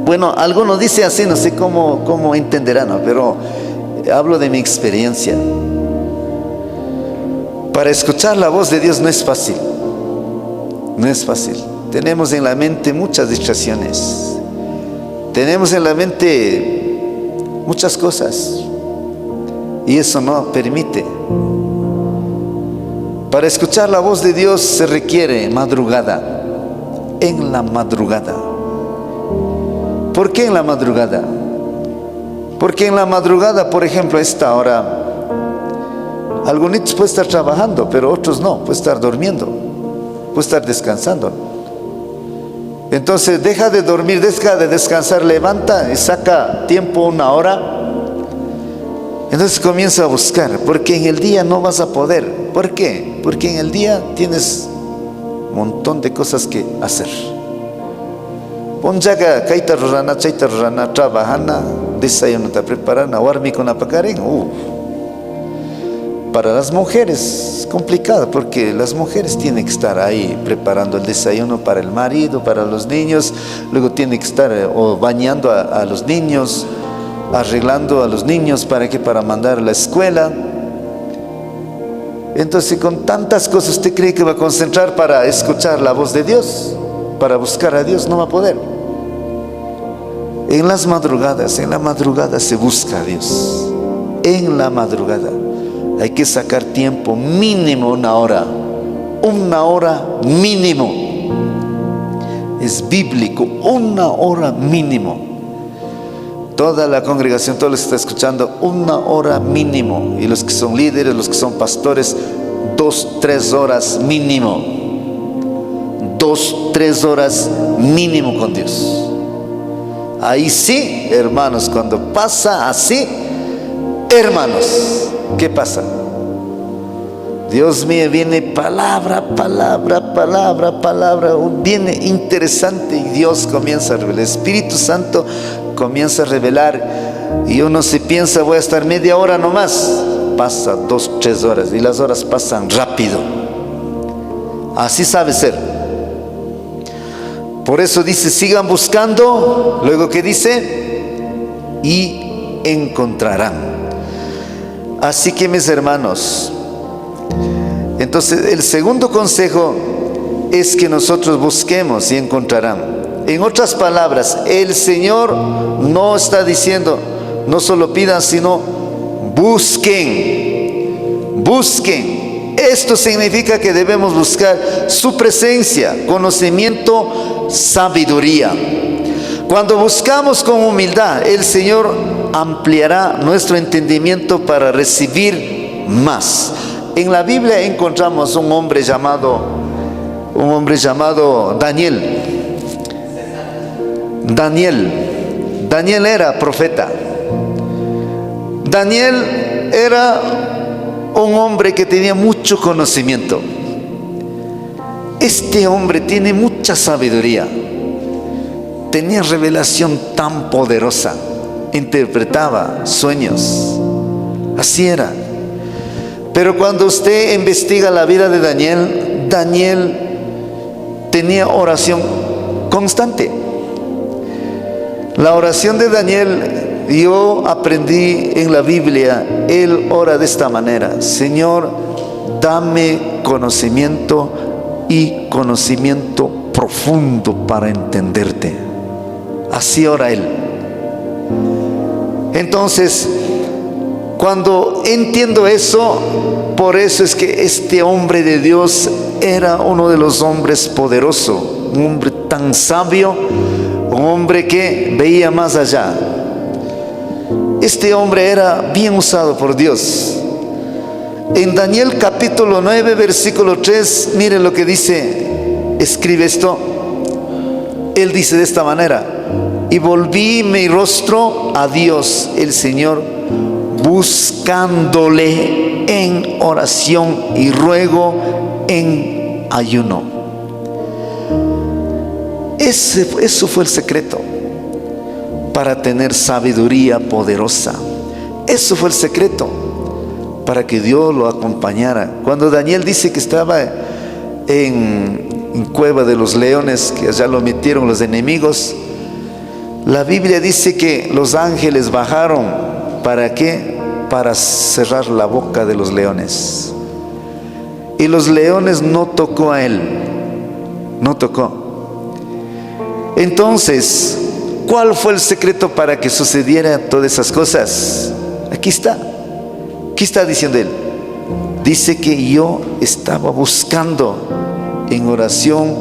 Bueno, algunos dicen así, no sé cómo entenderán, ¿no? Pero hablo de mi experiencia. Para escuchar la voz de Dios no es fácil. No es fácil. Tenemos en la mente muchas distracciones. Tenemos en la mente muchas cosas. Y eso no permite. Para escuchar la voz de Dios se requiere madrugada. En la madrugada. ¿Por qué en la madrugada? Porque en la madrugada, por ejemplo, a esta hora, algunos pueden estar trabajando, pero otros no, pueden estar durmiendo, pueden estar descansando. Entonces deja de dormir, deja de descansar, levanta y saca tiempo, 1 hora. Entonces comienza a buscar, porque en el día no vas a poder. ¿Por qué? Porque en el día tienes un montón de cosas que hacer. Ponjaga kaita rurana, chaita rurana, trabajana, desayuno te preparan, awarmi con apacaren. Para las mujeres es complicado, porque las mujeres tienen que estar ahí preparando el desayuno para el marido, para los niños. Luego tienen que estar bañando a los niños, arreglando a los niños para mandar a la escuela. Entonces, con tantas cosas, ¿usted cree que va a concentrar para escuchar la voz de Dios? Para buscar a Dios no va a poder. En la madrugada se busca a Dios. En la madrugada hay que sacar tiempo, mínimo 1 hora. 1 hora mínimo. Es bíblico, 1 hora mínimo. Toda la congregación, todos los que están escuchando, 1 hora mínimo. Y los que son líderes, los que son pastores, 2-3 horas mínimo. 2-3 horas mínimo con Dios. Ahí sí, hermanos, cuando pasa así, hermanos, ¿qué pasa? Dios mío, viene palabra, viene interesante y Dios comienza a revelar. El Espíritu Santo comienza a revelar y uno se piensa, voy a estar media hora nomás. Pasa 2, 3 horas y las horas pasan rápido. Así sabe ser. Por eso dice, sigan buscando. Luego, ¿qué dice? Y encontrarán. Así que, mis hermanos, entonces el segundo consejo es que nosotros busquemos y encontrarán. En otras palabras, el Señor no está diciendo, no solo pidan, sino busquen. Busquen. Esto significa que debemos buscar su presencia, conocimiento, sabiduría. Cuando buscamos con humildad, el Señor ampliará nuestro entendimiento para recibir más. En la Biblia encontramos un hombre llamado Daniel. Daniel era profeta. Daniel era un hombre que tenía mucho conocimiento. Este hombre tiene mucha sabiduría. Tenía revelación tan poderosa. Interpretaba sueños. Así era. Pero cuando usted investiga la vida de Daniel, Daniel tenía oración constante. La oración de Daniel, yo aprendí en la Biblia, él ora de esta manera: Señor, dame conocimiento y conocimiento profundo para entenderte. Así ora él. Entonces, cuando entiendo eso, por eso es que este hombre de Dios era uno de los hombres poderosos, un hombre tan sabio, un hombre que veía más allá. Este hombre era bien usado por Dios. En Daniel capítulo 9, versículo 3, mire lo que dice, escribe esto. Él dice de esta manera: y volví mi rostro a Dios el Señor, buscándole en oración y ruego en ayuno. Eso fue el secreto para tener sabiduría poderosa. Eso fue el secreto para que Dios lo acompañara. Cuando Daniel dice que estaba en cueva de los leones, que allá lo metieron los enemigos, la Biblia dice que los ángeles bajaron. ¿Para qué? Para cerrar la boca de los leones. Y los leones no tocó a él. No tocó. Entonces, ¿cuál fue el secreto para que sucediera todas esas cosas? Aquí está. ¿Qué está diciendo él? Dice que yo estaba buscando en oración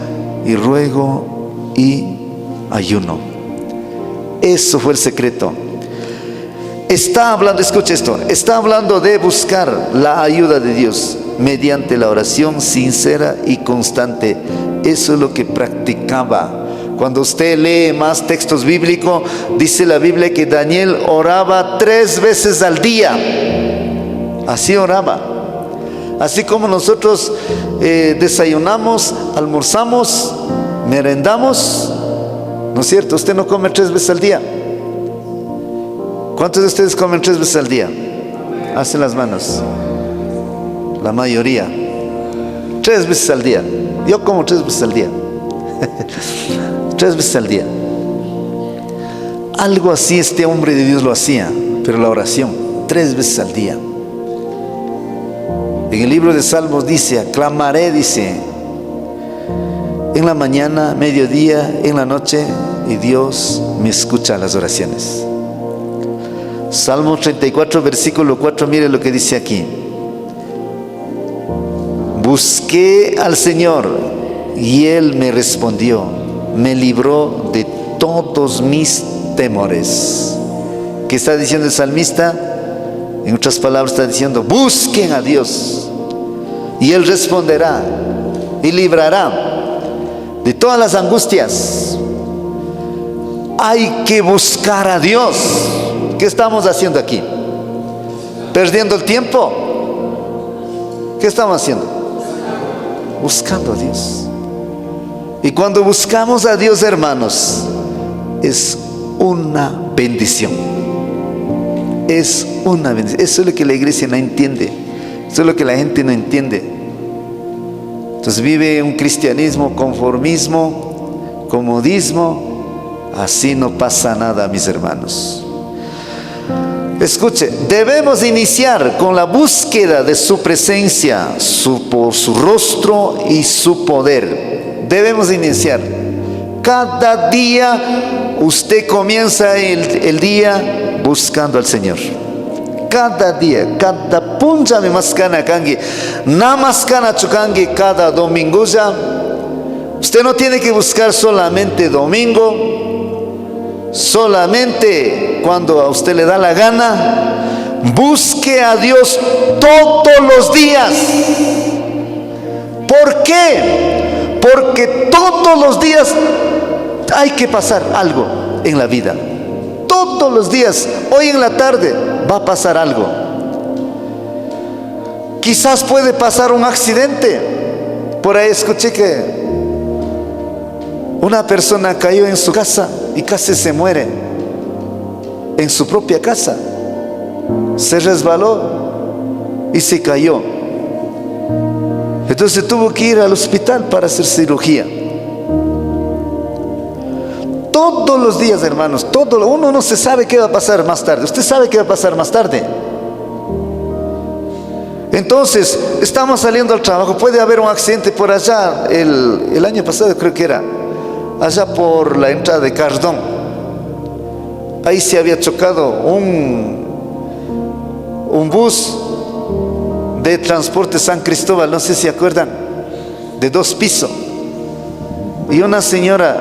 y ruego y ayuno. Eso fue el secreto. Está hablando, escucha esto, está hablando de buscar la ayuda de Dios mediante la oración sincera y constante. Eso es lo que practicaba. Cuando usted lee más textos bíblicos, dice la Biblia que Daniel oraba 3 veces al día. Así oraba. Así como nosotros desayunamos, almorzamos, merendamos, ¿no es cierto? Usted no come 3 veces al día. ¿Cuántos de ustedes comen 3 veces al día? Hacen las manos. La mayoría. 3 veces al día. Yo como 3 veces al día. 3 veces al día. Algo así este hombre de Dios lo hacía, pero la oración 3 veces al día. En el libro de Salmos dice: aclamaré, dice, en la mañana, mediodía, en la noche, y Dios me escucha las oraciones. Salmo 34, versículo 4, mire lo que dice aquí: busqué al Señor y Él me respondió, me libró de todos mis temores. ¿Qué está diciendo el salmista? En otras palabras está diciendo: busquen a Dios y Él responderá y librará de todas las angustias. hay que buscar a Dios. ¿Qué estamos haciendo aquí? ¿Perdiendo el tiempo? ¿Qué estamos haciendo? Buscando a Dios. Y cuando buscamos a Dios, hermanos, es una bendición. Es una bendición. Eso es lo que la iglesia no entiende. Eso es lo que la gente no entiende. Entonces vive un cristianismo conformismo, comodismo. Así no pasa nada, mis hermanos. Escuche, debemos iniciar con la búsqueda de su presencia, por su rostro y su poder. Debemos iniciar. Cada día usted comienza el día buscando al Señor. Cada día, cada punja me mascana kangi, namaskana chukangi cada domingo ya. Usted no tiene que buscar solamente domingo, solamente cuando a usted le da la gana. Busque a Dios todos los días. ¿Por qué? Porque todos los días hay que pasar algo en la vida. Todos los días, hoy en la tarde va a pasar algo. Quizás puede pasar un accidente. Por ahí escuché que una persona cayó en su casa y casi se muere. En su propia casa. Se resbaló y se cayó. Entonces tuvo que ir al hospital para hacer cirugía. Todos los días, hermanos, uno no se sabe qué va a pasar más tarde. Usted sabe qué va a pasar más tarde. Entonces, estamos saliendo al trabajo. Puede haber un accidente por allá. El año pasado creo que era allá por la entrada de Cardón. Ahí se había chocado un bus de transporte San Cristóbal, no sé si se acuerdan, de 2 pisos. Y una señora,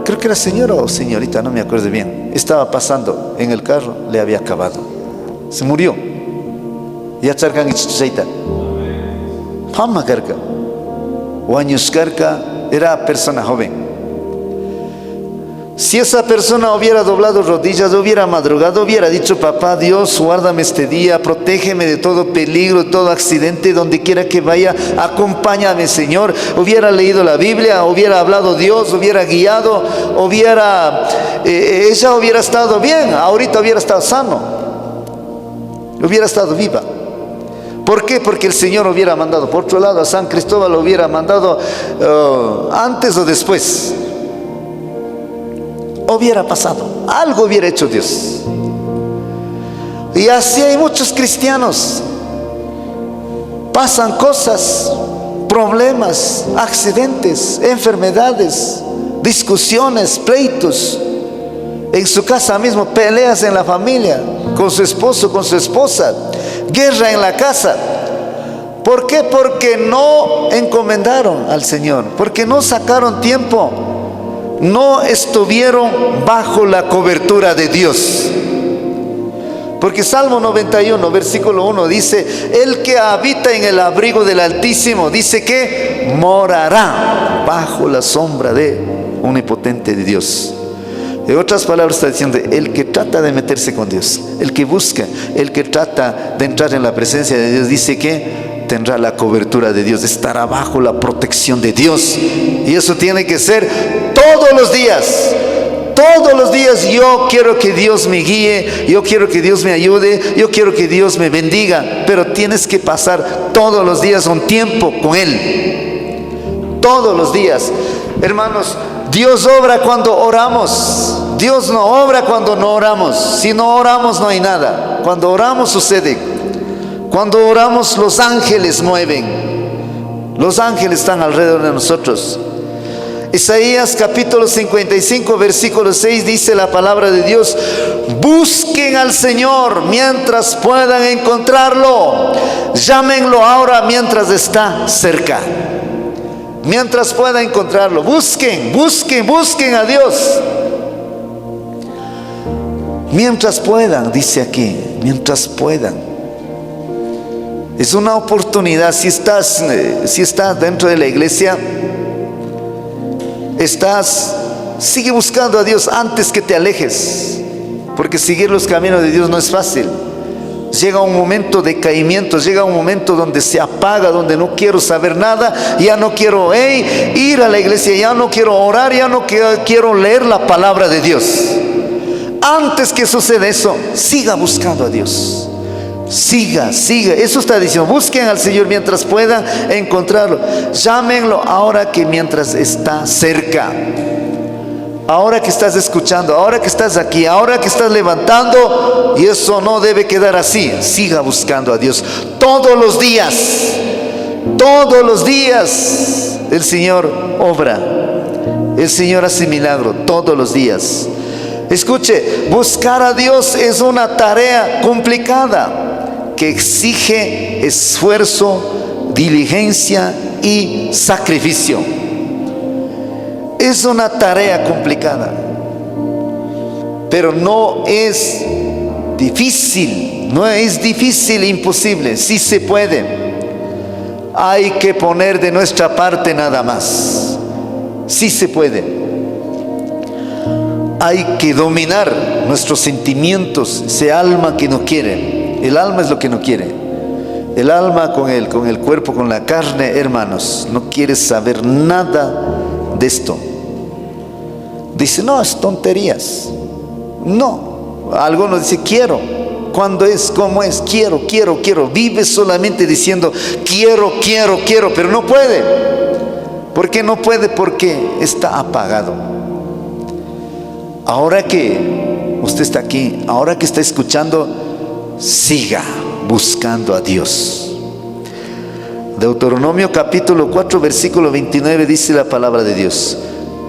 creo que era señora o señorita, no me acuerdo bien, estaba pasando en el carro, le había acabado. Se murió. Ya charcan y chichaita. Pama carca. O años carca, era persona joven. Si esa persona hubiera doblado rodillas, hubiera madrugado, hubiera dicho: papá Dios, guárdame este día, protégeme de todo peligro, de todo accidente, donde quiera que vaya, acompáñame, Señor. Hubiera leído la Biblia, hubiera hablado Dios, hubiera guiado, ella hubiera estado bien, ahorita hubiera estado sano, hubiera estado viva. ¿Por qué? Porque el Señor hubiera mandado. Por otro lado, a San Cristóbal lo hubiera mandado antes o después. Hubiera pasado, algo hubiera hecho Dios. Y así hay muchos cristianos. Pasan cosas, problemas, accidentes, enfermedades, discusiones, pleitos. En su casa mismo, peleas en la familia, con su esposo, con su esposa, guerra en la casa. ¿Por qué? Porque no encomendaron al Señor, porque no sacaron tiempo, no estuvieron bajo la cobertura de Dios. Porque Salmo 91, versículo 1 dice: el que habita en el abrigo del Altísimo, dice que morará bajo la sombra de omnipotente de Dios. En otras palabras está diciendo: el que trata de meterse con Dios, el que busca, el que trata de entrar en la presencia de Dios, dice que tendrá la cobertura de Dios, estará bajo la protección de Dios. Y eso tiene que ser todos los días. Todos los días yo quiero que Dios me guíe, yo quiero que Dios me ayude, yo quiero que Dios me bendiga. Pero tienes que pasar todos los días un tiempo con Él. Todos los días. Hermanos, Dios obra cuando oramos. Dios no obra cuando no oramos. Si no oramos no hay nada. Cuando oramos sucede. Cuando oramos los ángeles mueven. Los ángeles están alrededor de nosotros. Isaías capítulo 55 versículo 6 dice la palabra de Dios: busquen al Señor mientras puedan encontrarlo, llámenlo ahora mientras está cerca. Mientras puedan encontrarlo, busquen a Dios. Mientras puedan, dice aquí, mientras puedan. Es una oportunidad. Si estás dentro de la iglesia, estás Sigue buscando a Dios antes que te alejes, porque seguir los caminos de Dios no es fácil. Llega un momento de caimiento, llega un momento donde se apaga, donde no quiero saber nada, ya no quiero ir a la iglesia, ya no quiero orar, ya no quiero leer la palabra de Dios. Antes que suceda eso, siga buscando a Dios. Siga. Eso está diciendo. Busquen al Señor mientras puedan encontrarlo. Llámenlo ahora que mientras está cerca. Ahora que estás escuchando, ahora que estás aquí, ahora que estás levantando. Y eso no debe quedar así. Siga buscando a Dios todos los días. Todos los días el Señor obra. El Señor hace milagro todos los días. Escuche, buscar a Dios es una tarea complicada que exige esfuerzo, diligencia y sacrificio. Es una tarea complicada, pero no es difícil, imposible, sí se puede. Hay que poner de nuestra parte nada más, sí se puede. Hay que dominar nuestros sentimientos, ese alma que no quiere. El alma es lo que no quiere. El alma con el cuerpo, con la carne, hermanos, no quiere saber nada de esto. Dice, no, es tonterías. No, algunos dicen, quiero. ¿Cuándo es? ¿Cómo es? Quiero. Vive solamente diciendo, quiero, pero no puede. ¿Por qué no puede? Porque está apagado. Ahora que usted está aquí, ahora que está escuchando, siga buscando a Dios. Deuteronomio capítulo 4 versículo 29 dice la palabra de Dios: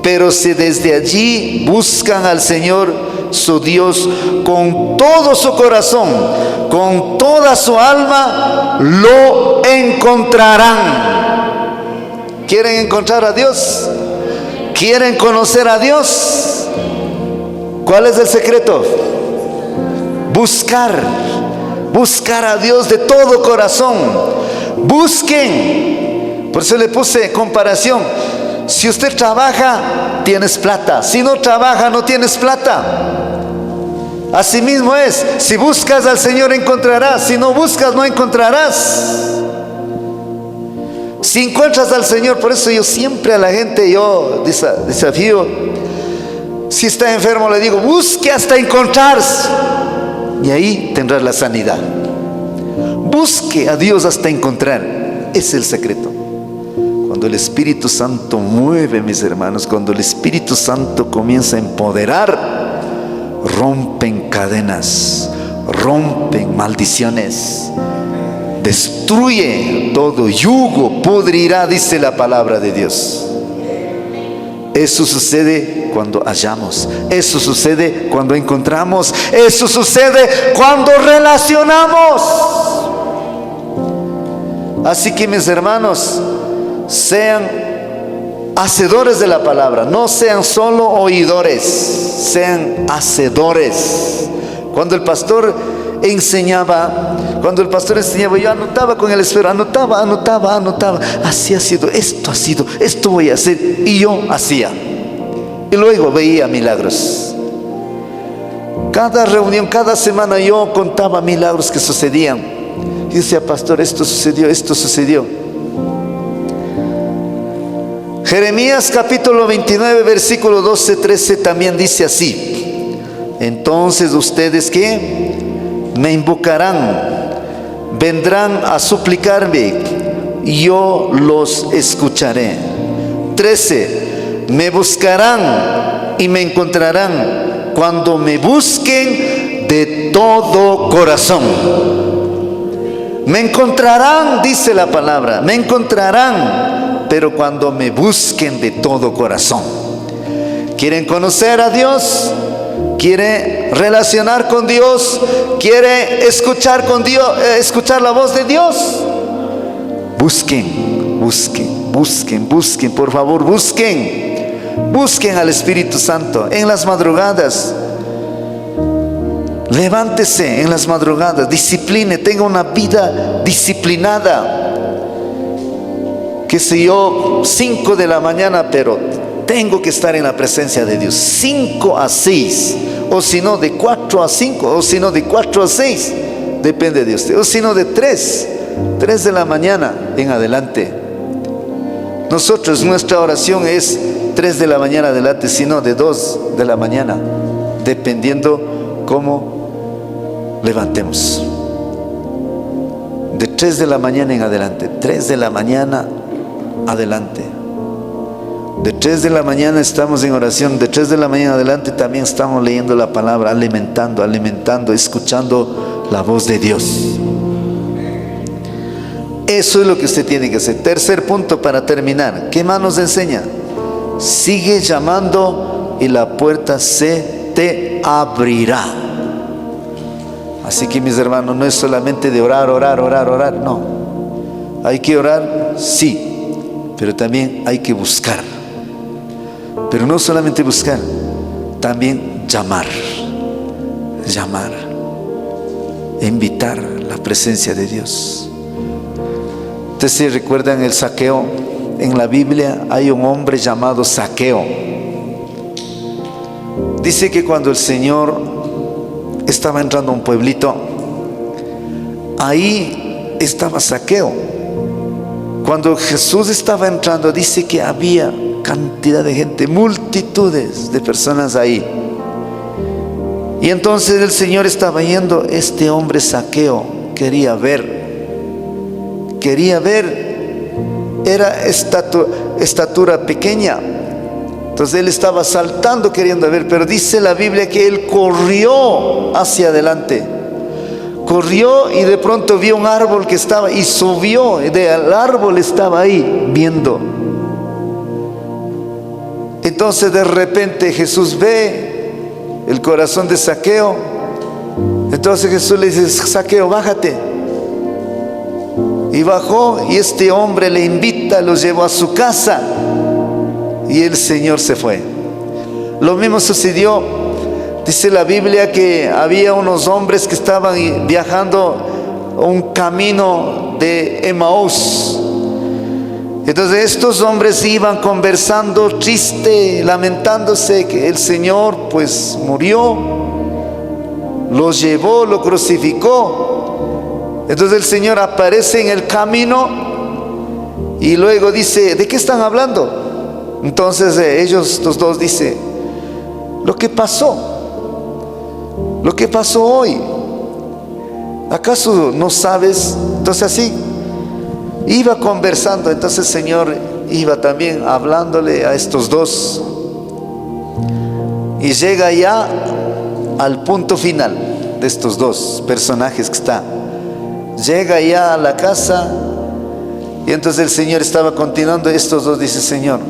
pero si desde allí buscan al Señor su Dios con todo su corazón, con toda su alma, lo encontrarán. ¿Quieren encontrar a Dios? ¿Quieren conocer a Dios? ¿Cuál es el secreto? Buscar a Dios de todo corazón. Busquen. Por eso le puse comparación. Si usted trabaja, tienes plata. Si no trabaja, no tienes plata. Así mismo es. Si buscas al Señor, encontrarás. Si no buscas, no encontrarás. Si encuentras al Señor, por eso yo siempre a la gente, yo desafío. Si está enfermo, le digo, busque hasta encontrarse. Y ahí tendrás la sanidad. Busque a Dios hasta encontrar. Ese es el secreto. Cuando el Espíritu Santo mueve, mis hermanos, cuando el Espíritu Santo comienza a empoderar, rompen cadenas, rompen maldiciones, destruye todo yugo, pudrirá, dice la palabra de Dios. Eso sucede cuando hallamos, eso sucede cuando encontramos, eso sucede cuando relacionamos. Así que, mis hermanos, sean hacedores de la palabra, no sean solo oidores, sean hacedores. Cuando el pastor enseñaba, yo anotaba con el esfero, anotaba, así ha sido, esto voy a hacer, y yo hacía, y luego veía milagros. Cada reunión, cada semana yo contaba milagros que sucedían, y decía, pastor, esto sucedió. Jeremías capítulo 29 versículo 12-13 también dice así: entonces ustedes, ¿qué? Me invocarán, vendrán a suplicarme, y yo los escucharé. 13, me buscarán y me encontrarán cuando me busquen de todo corazón. Me encontrarán, dice la palabra, me encontrarán, pero cuando me busquen de todo corazón. ¿Quieren conocer a Dios? ¿Quiere relacionar con Dios? ¿Quiere escuchar con Dios, escuchar la voz de Dios? Busquen, por favor, busquen al Espíritu Santo en las madrugadas. Levántese en las madrugadas, discipline, tenga una vida disciplinada. Qué sé yo, 5 de la mañana, pero tengo que estar en la presencia de Dios. 5 a 6, o si no de 4 a 5, o si no de 4 a 6, depende de usted, o si no de 3 de la mañana en adelante. Nosotros, nuestra oración es 3 de la mañana adelante, si no de 2 de la mañana, dependiendo cómo levantemos. De 3 de la mañana en adelante, 3 de la mañana adelante. De 3 de la mañana estamos en oración, de 3 de la mañana adelante también estamos leyendo la palabra, alimentando, escuchando la voz de Dios. Eso es lo que usted tiene que hacer. Tercer punto para terminar. ¿Qué más nos enseña? Sigue llamando y la puerta se te abrirá. Así que, mis hermanos, no es solamente de orar, no. Hay que orar, sí, pero también hay que buscar. Pero no solamente buscar, también llamar, invitar la presencia de Dios. Ustedes se recuerdan el saqueo. En la Biblia hay un hombre llamado Saqueo. Dice que cuando el Señor estaba entrando a un pueblito, ahí estaba Saqueo. Cuando Jesús estaba entrando, dice que había cantidad de gente, multitudes de personas ahí. Y entonces el Señor estaba yendo. Este hombre Saqueo quería ver. Era estatura pequeña. Entonces él estaba saltando queriendo ver, pero dice la Biblia que él corrió hacia adelante. Corrió y de pronto vio un árbol que estaba, y subió del árbol, estaba ahí viendo. Entonces de repente Jesús ve el corazón de Saqueo. Entonces Jesús le dice: Saqueo, bájate. Y bajó, y este hombre le invita, lo llevó a su casa, y el Señor se fue. Lo mismo sucedió, dice la Biblia, que había unos hombres que estaban viajando un camino de Emaús. Entonces estos hombres iban conversando, triste, lamentándose que el Señor pues murió, lo llevó, lo crucificó. Entonces el Señor aparece en el camino y luego dice: ¿de qué están hablando? Entonces ellos, los dos, dicen: lo que pasó hoy, ¿acaso no sabes? Entonces así iba conversando. Entonces el Señor iba también hablándole a estos dos, y llega ya al punto final de estos dos personajes que están. Llega ya a la casa, y entonces el Señor estaba continuando. Estos dos dicen: Señor,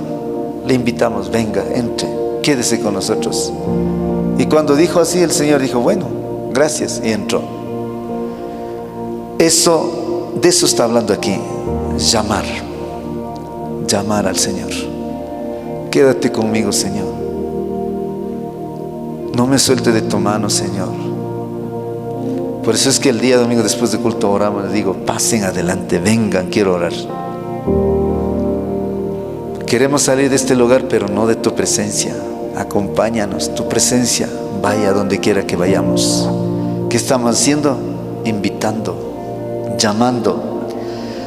le invitamos, venga, entre, quédese con nosotros. Y cuando dijo así, el Señor dijo: bueno, gracias, y entró. De eso está hablando aquí. Llamar al Señor. Quédate conmigo, Señor. No me suelte de tu mano, Señor. Por eso es que el día domingo después de culto oramos, les digo: pasen adelante, vengan, quiero orar. Queremos salir de este lugar, pero no de tu presencia. Acompáñanos, tu presencia vaya donde quiera que vayamos. ¿Qué estamos haciendo? Invitando, llamando.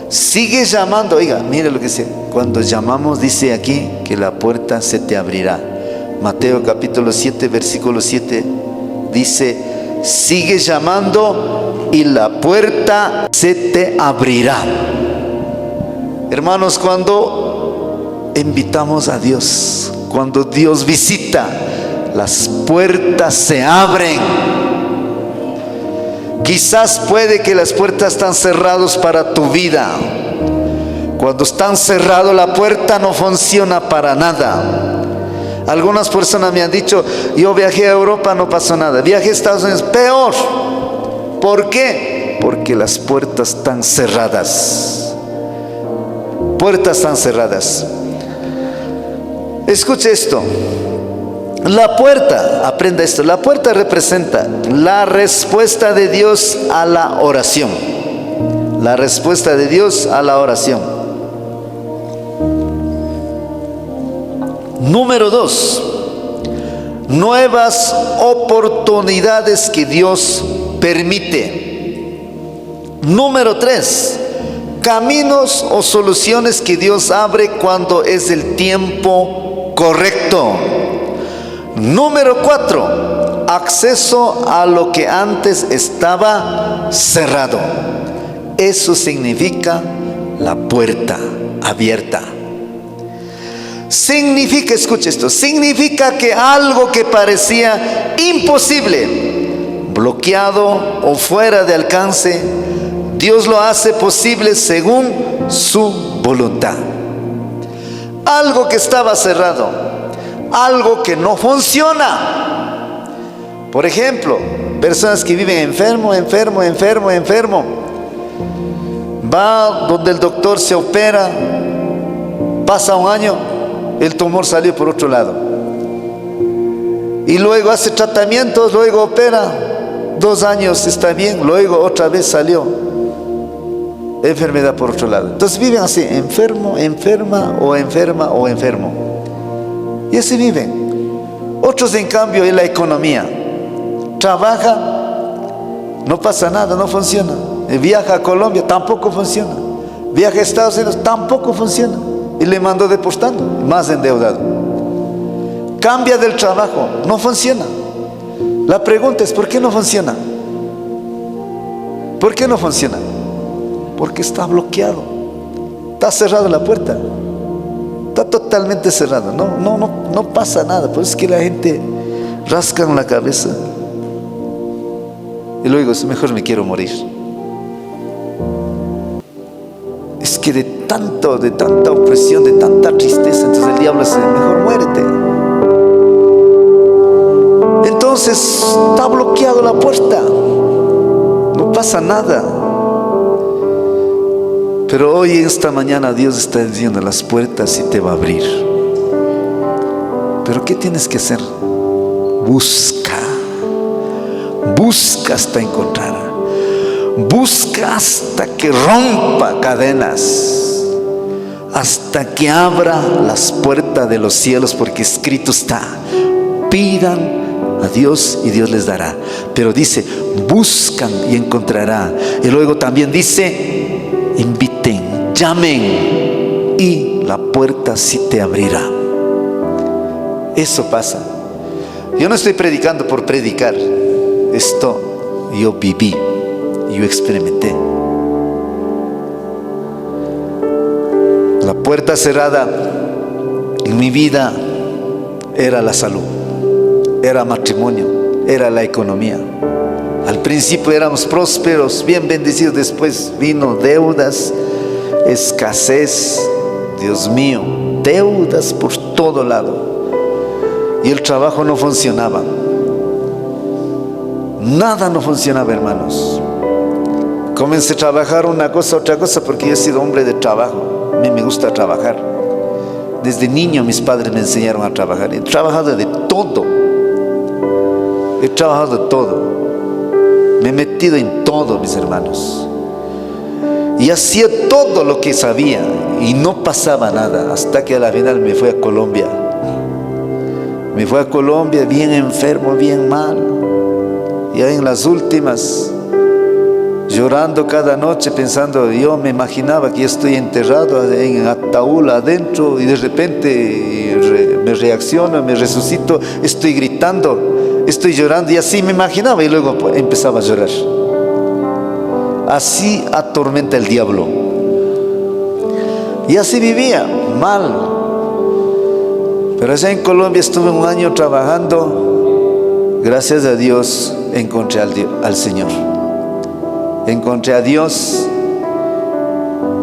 Sigue llamando. Oiga, mire lo que dice. Cuando llamamos, dice aquí que la puerta se te abrirá. Mateo capítulo 7, versículo 7 dice: sigue llamando y la puerta se te abrirá. Hermanos, cuando invitamos a Dios, cuando Dios visita, las puertas se abren. Quizás puede que las puertas están cerradas para tu vida. Cuando están cerradas, la puerta no funciona para nada. Algunas personas me han dicho: yo viajé a Europa, no pasó nada. Viajé a Estados Unidos, peor. ¿Por qué? Porque las puertas están cerradas. Puertas están cerradas. Escuche esto. La puerta, aprenda esto. La puerta representa la respuesta de Dios a la oración. La respuesta de Dios a la oración. Número 2, nuevas oportunidades que Dios permite. Número 3, caminos o soluciones que Dios abre cuando es el tiempo correcto. Número 4, acceso a lo que antes estaba cerrado. Eso significa la puerta abierta. Significa, escuche esto, significa que algo que parecía imposible, bloqueado o fuera de alcance, Dios lo hace posible según su voluntad. Algo que estaba cerrado, algo que no funciona. Por ejemplo, personas que viven enfermo. Va donde el doctor, se opera, pasa un año, el tumor salió por otro lado. Y luego hace tratamientos, luego opera, 2 años está bien, luego otra vez salió enfermedad por otro lado. Entonces viven así, enfermo, enferma. Y así viven. Otros, en cambio, en la economía, trabaja, no pasa nada, no funciona. Viaja a Colombia, tampoco funciona. Viaja a Estados Unidos, tampoco funciona. Y le mandó deportando, más endeudado. Cambia del trabajo, no funciona. La pregunta es, ¿por qué no funciona? ¿Por qué no funciona? Porque está bloqueado. Está cerrada la puerta. Está totalmente cerrado. No pasa nada. Por eso es que la gente rasca en la cabeza y luego dice, mejor me quiero morir. Es que de tanta opresión, de tanta tristeza, entonces el diablo dice, mejor muérete. Entonces está bloqueado la puerta, no pasa nada. Pero hoy, esta mañana, Dios está diciendo, las puertas y te va a abrir. Pero ¿qué tienes que hacer? Busca hasta encontrar. Busca hasta que rompa cadenas, hasta que abra las puertas de los cielos, porque escrito está, pidan a Dios y Dios les dará. Pero dice, buscan y encontrará. Y luego también dice, inviten, llamen y la puerta sí te abrirá. Eso pasa. Yo no estoy predicando por predicar. Esto yo viví, yo experimenté. La puerta cerrada en mi vida era la salud, era matrimonio, era la economía. Al principio éramos prósperos, bien bendecidos, después vino deudas, escasez, Dios mío, deudas por todo lado. Y el trabajo no funcionaba. Nada no funcionaba, hermanos. Comencé a trabajar una cosa, otra cosa, porque yo he sido hombre de trabajo. A mí me gusta trabajar. Desde niño mis padres me enseñaron a trabajar. He trabajado de todo. He trabajado de todo. Me he metido en todo, mis hermanos. Y hacía todo lo que sabía y no pasaba nada, hasta que a la final me fui a Colombia. Me fui a Colombia bien enfermo, bien mal. Y ahí en las últimas, llorando cada noche, pensando, yo me imaginaba que yo estoy enterrado en ataúd adentro y de repente me reacciono, me resucito, estoy gritando, estoy llorando, y así me imaginaba, y luego empezaba a llorar. Así atormenta el diablo. Y así vivía, mal. Pero allá en Colombia estuve un año trabajando. Gracias a Dios encontré al Señor. Encontré a Dios.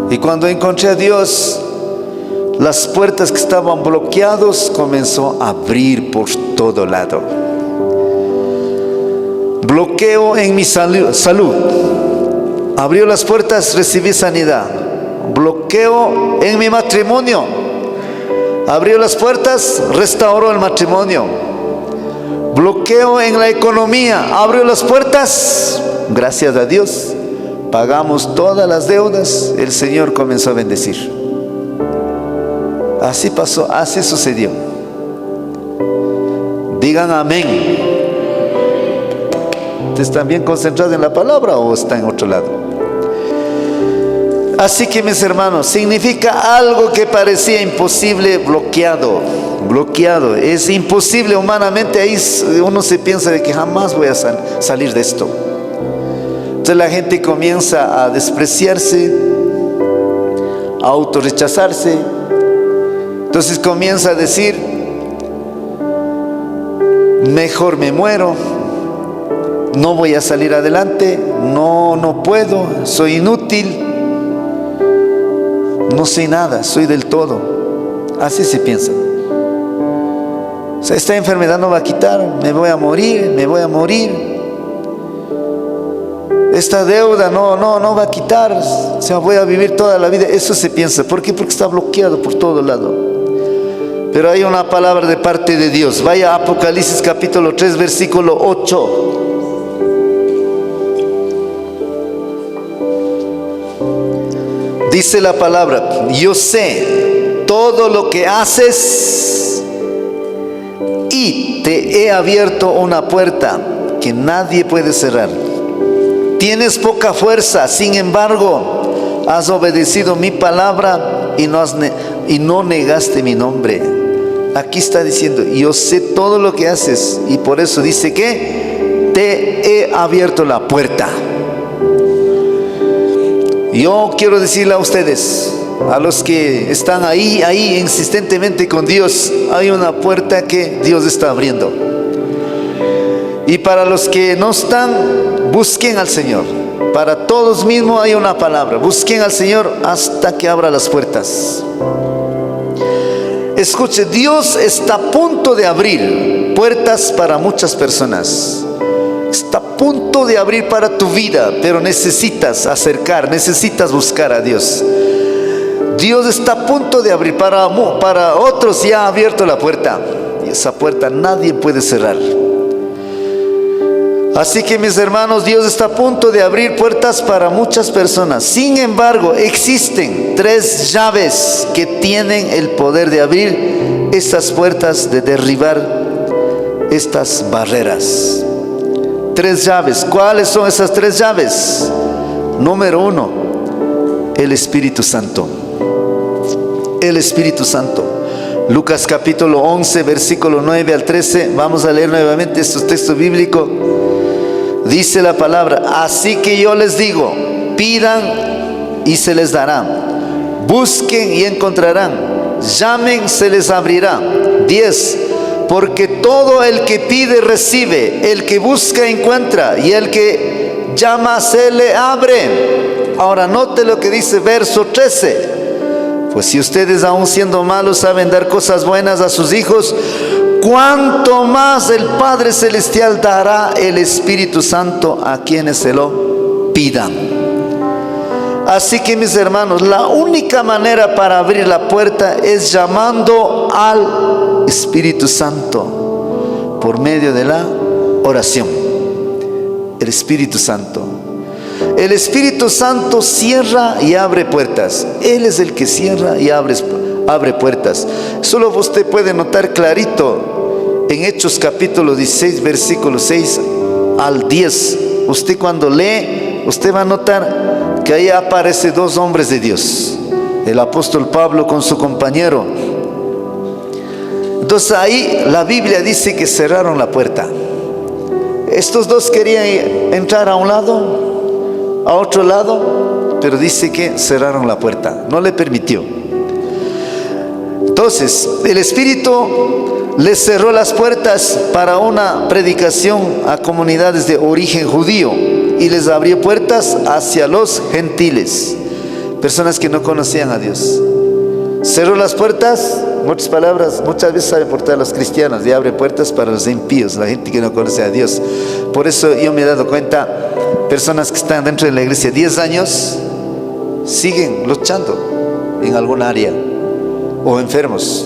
Y cuando encontré a Dios, las puertas que estaban bloqueadas comenzó a abrir por todo lado. Bloqueo en mi salud. Abrió las puertas, recibí sanidad. Bloqueo en mi matrimonio. Abrió las puertas, restauró el matrimonio. Bloqueo en la economía, abrió las puertas, gracias a Dios, pagamos todas las deudas, el Señor comenzó a bendecir. Así pasó, así sucedió. Digan amén. ¿Están bien concentrados en la palabra o están en otro lado? Así que, mis hermanos, significa algo que parecía imposible, bloqueado. Es imposible humanamente. Ahí uno se piensa de que jamás voy a salir de esto. Entonces la gente comienza a despreciarse, a autorrechazarse. Entonces comienza a decir: mejor me muero, no voy a salir adelante, no puedo, soy inútil, no soy nada, soy del todo. Así se piensa. O sea, esta enfermedad no va a quitar, me voy a morir. Esta deuda no va a quitar, o sea, voy a vivir toda la vida. Eso se piensa. ¿Por qué? Porque está bloqueado por todo lado. Pero hay una palabra de parte de Dios. Vaya a Apocalipsis capítulo 3, versículo 8. Dice la palabra: yo sé todo lo que haces y te he abierto una puerta que nadie puede cerrar. Tienes poca fuerza, sin embargo, has obedecido mi palabra y no negaste mi nombre. Aquí está diciendo: yo sé todo lo que haces, y por eso dice que te he abierto la puerta. Yo quiero decirle a ustedes, a los que están ahí insistentemente con Dios, hay una puerta que Dios está abriendo. Y para los que no están, busquen al Señor. Para todos mismos hay una palabra: busquen al Señor hasta que abra las puertas. Escuche, Dios está a punto de abrir puertas para muchas personas. Está a punto de abrir para tu vida, pero necesitas necesitas buscar a Dios. Dios está a punto de abrir para otros. Ya ha abierto la puerta, y esa puerta nadie puede cerrar. Así que, mis hermanos, Dios está a punto de abrir puertas para muchas personas. Sin embargo, existen 3 llaves que tienen el poder de abrir estas puertas, de derribar estas barreras. 3 llaves. ¿Cuáles son esas 3 llaves? Número 1, el Espíritu Santo. El Espíritu Santo. Lucas capítulo 11, versículo 9 al 13. Vamos a leer nuevamente estos textos bíblicos. Dice la palabra: así que yo les digo, pidan y se les dará, busquen y encontrarán, llamen, se les abrirá. 10. Porque todo el que pide recibe, el que busca encuentra, y el que llama se le abre. Ahora note lo que dice verso 13: pues si ustedes, aun siendo malos, saben dar cosas buenas a sus hijos, cuánto más el Padre Celestial dará el Espíritu Santo a quienes se lo pidan. Así que, mis hermanos, la única manera para abrir la puerta es llamando al Espíritu Santo por medio de la oración. El Espíritu Santo. El Espíritu Santo cierra y abre puertas. Él es el que cierra y abre puertas. Solo usted puede notar clarito en Hechos capítulo 16, versículo 6 al 10. Usted cuando lee, usted va a notar que ahí aparecen 2 hombres de Dios: el apóstol Pablo con su compañero. Entonces ahí la Biblia dice que cerraron la puerta. Estos 2 querían entrar a un lado, a otro lado, pero dice que cerraron la puerta, no le permitió. Entonces el Espíritu les cerró las puertas para una predicación a comunidades de origen judío, y les abrió puertas hacia los gentiles, personas que no conocían a Dios. Cerró las puertas, en otras palabras, muchas veces sabe portar a los cristianos, y abre puertas para los impíos, la gente que no conoce a Dios. Por eso yo me he dado cuenta, personas que están dentro de la iglesia 10 años siguen luchando en algún área, o enfermos.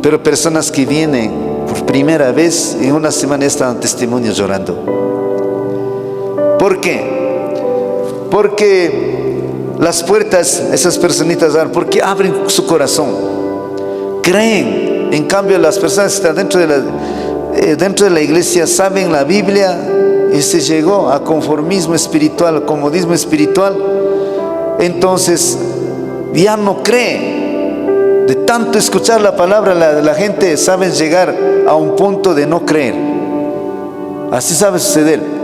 Pero personas que vienen por primera vez, en una semana están testimonios llorando. ¿Por qué? Porque las puertas, esas personitas, porque abren su corazón, creen. En cambio, las personas que están dentro de dentro de la iglesia saben la Biblia y se llegó a conformismo espiritual, comodismo espiritual, entonces ya no cree. De tanto escuchar la palabra, la gente sabe llegar a un punto de no creer. Así sabe suceder.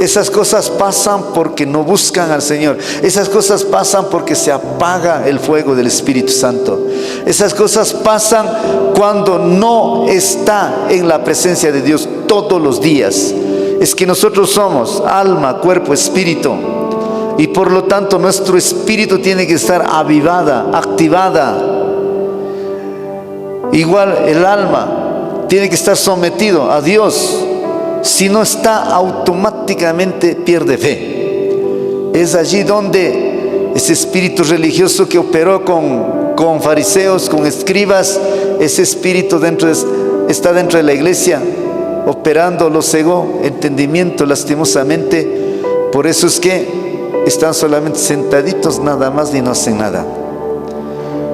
Esas cosas pasan porque no buscan al Señor. Esas cosas pasan porque se apaga el fuego del Espíritu Santo. Esas cosas pasan cuando no está en la presencia de Dios todos los días. Es que nosotros somos alma, cuerpo, espíritu. Y por lo tanto nuestro espíritu tiene que estar avivada, activada. Igual el alma tiene que estar sometido a Dios. Si no está, automáticamente pierde fe. Es allí donde ese espíritu religioso que operó con fariseos, con escribas, ese espíritu está dentro de la iglesia, operando, lo cegó, entendimiento lastimosamente. Por eso es que están solamente sentaditos nada más y no hacen nada.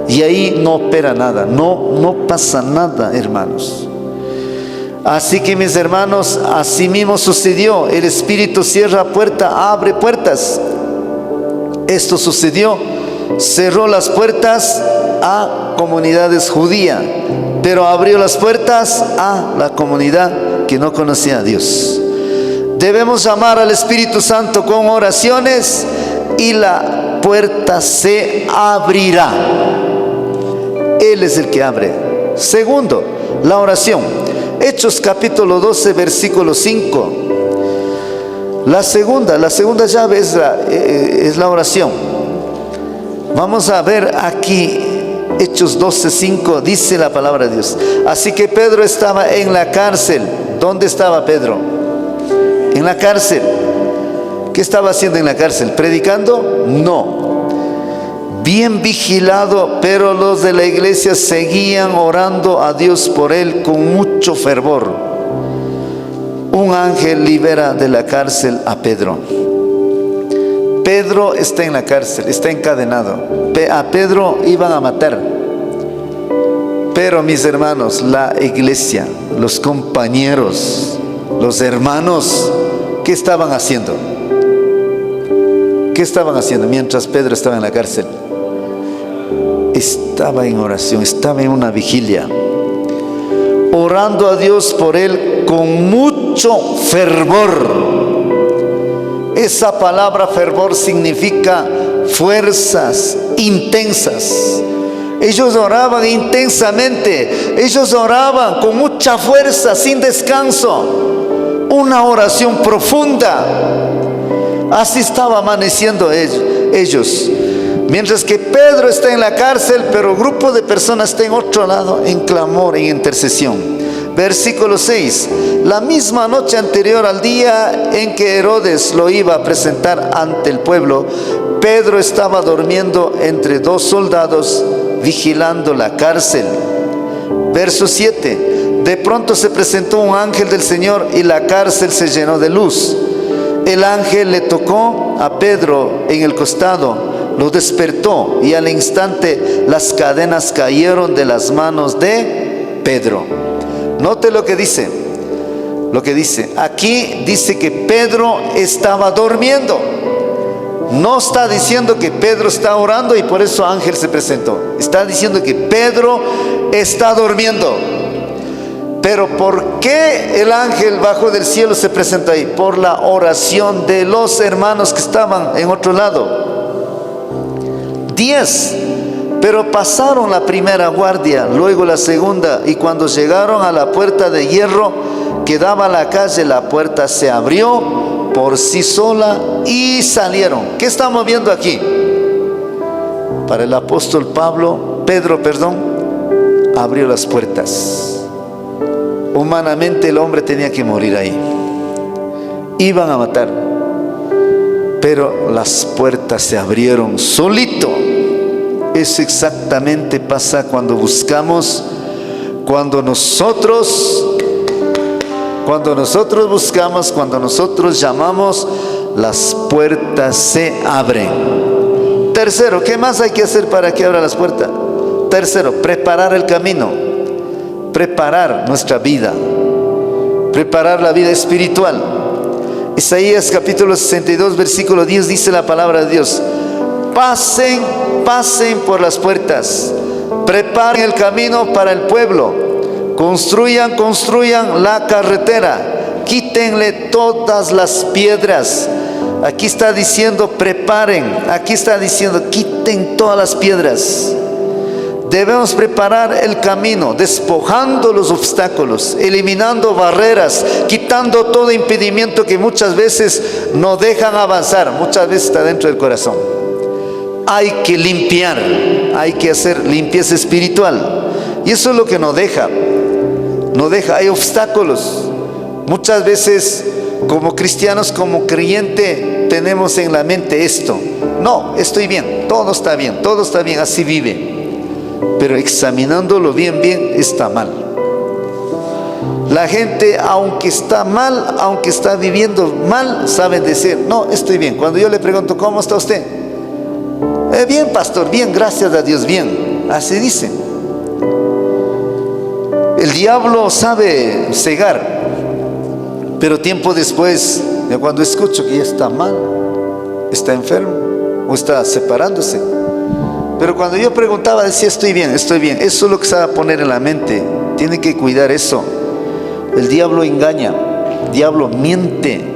Y ahí no opera nada, no pasa nada, hermanos. Así que mis hermanos, así mismo sucedió. El Espíritu cierra puerta, abre puertas. Esto sucedió. Cerró las puertas a comunidades judías, pero abrió las puertas a la comunidad que no conocía a Dios. Debemos llamar al Espíritu Santo con oraciones y la puerta se abrirá. Él es el que abre. Segundo, la oración. Hechos capítulo 12, versículo 5. La segunda llave es la oración. Vamos a ver aquí, Hechos 12, 5, dice la palabra de Dios. Así que Pedro estaba en la cárcel. ¿Dónde estaba Pedro? En la cárcel. ¿Qué estaba haciendo en la cárcel? ¿Predicando? No. Bien vigilado, pero los de la iglesia seguían orando a Dios por él con mucho fervor. Un ángel libera de la cárcel a Pedro. Pedro está en la cárcel, está encadenado. A Pedro iban a matar. Pero mis hermanos, la iglesia, los compañeros, los hermanos, ¿qué estaban haciendo? ¿Qué estaban haciendo mientras Pedro estaba en la cárcel? Estaba en oración, estaba en una vigilia, orando a Dios por él con mucho fervor. Esa palabra fervor significa fuerzas intensas. Ellos oraban intensamente, ellos oraban con mucha fuerza, sin descanso, una oración profunda. Así estaba amaneciendo ellos. Mientras que Pedro está en la cárcel, pero un grupo de personas está en otro lado, en clamor, en intercesión. Versículo 6. La misma noche anterior al día en que Herodes lo iba a presentar ante el pueblo, Pedro estaba durmiendo entre dos soldados, vigilando la cárcel. Verso 7. De pronto se presentó un ángel del Señor y la cárcel se llenó de luz. El ángel le tocó a Pedro en el costado, lo despertó y al instante las cadenas cayeron de las manos de Pedro. Note lo que dice. Aquí dice que Pedro estaba durmiendo. No está diciendo que Pedro está orando y por eso ángel se presentó. Está diciendo que Pedro está durmiendo. Pero ¿por qué el ángel bajó del cielo se presentó ahí? Por la oración de los hermanos que estaban en otro lado. 10. Pero pasaron la primera guardia, luego la segunda, y cuando llegaron a la puerta de hierro que daba a la calle, la puerta se abrió por sí sola y salieron. ¿Qué estamos viendo aquí? Para el apóstol Pedro, abrió las puertas. Humanamente el hombre tenía que morir ahí. Iban a matar. Pero las puertas se abrieron solito. Eso exactamente pasa cuando buscamos, cuando nosotros buscamos, cuando nosotros llamamos, las puertas se abren. Tercero, ¿qué más hay que hacer para que abra las puertas? Tercero, preparar el camino, preparar nuestra vida. preparar la vida espiritual. Isaías capítulo 62, versículo 10 dice la palabra de Dios: pasen, pasen por las puertas, preparen el camino para el pueblo, construyan, construyan la carretera, quítenle todas las piedras. Aquí está diciendo preparen, aquí está diciendo quiten todas las piedras. Debemos preparar el camino, despojando los obstáculos, eliminando barreras, quitando todo impedimento que muchas veces no dejan avanzar. Muchas veces está dentro del corazón. Hay que limpiar, hay que hacer limpieza espiritual. Y eso es lo que nos deja. Hay obstáculos. Muchas veces como cristianos, como creyente, tenemos en la mente esto: no, estoy bien, todo está bien, así vive. Pero examinándolo bien, está mal. La gente, aunque está mal, aunque está viviendo mal, saben decir: no, estoy bien. Cuando yo le pregunto: ¿cómo está usted? Bien, pastor, bien, gracias a Dios, bien. Así dicen. El diablo sabe cegar, pero tiempo después, cuando escucho que ya está mal, está enfermo o está separándose. Pero cuando yo preguntaba, decía: estoy bien. Eso es lo que se va a poner en la mente. Tiene que cuidar eso. El diablo engaña, el diablo miente.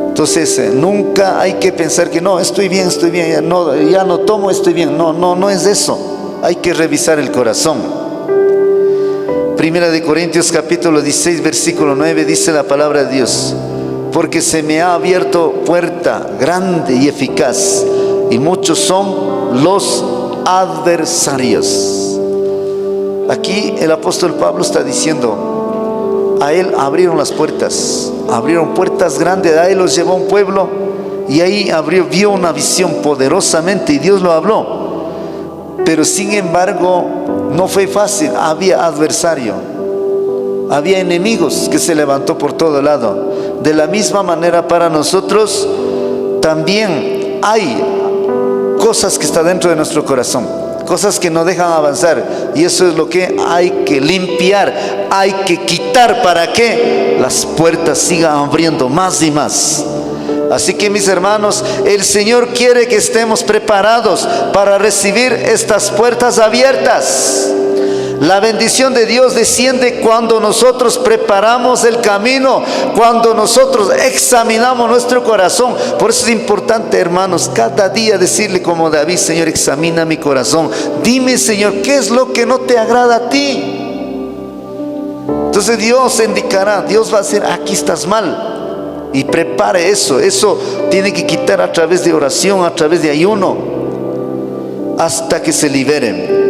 Entonces nunca hay que pensar que no, estoy bien, ya no tomo, estoy bien. No es eso. Hay que revisar el corazón. Primera de Corintios capítulo 16, versículo 9 dice la palabra de Dios: porque se me ha abierto puerta grande y eficaz, y muchos son los adversarios. Aquí el apóstol Pablo está diciendo: a él abrieron las puertas, abrieron puertas grandes, a él los llevó a un pueblo y ahí vio una visión poderosamente y Dios lo habló. Pero sin embargo no fue fácil, había adversario, había enemigos que se levantó por todo lado. De la misma manera para nosotros también hay cosas que están dentro de nuestro corazón, cosas que no dejan avanzar, y eso es lo que hay que limpiar, hay que quitar para que las puertas sigan abriendo más y más. Así que, mis hermanos, el Señor quiere que estemos preparados para recibir estas puertas abiertas. La bendición de Dios desciende cuando nosotros preparamos el camino, cuando nosotros examinamos nuestro corazón. Por eso es importante, hermanos, cada día decirle como David: Señor, examina mi corazón. Dime, Señor, ¿qué es lo que no te agrada a ti? Entonces Dios indicará, Dios va a decir: aquí estás mal. Y prepare eso. Eso tiene que quitar a través de oración, a través de ayuno, hasta que se liberen.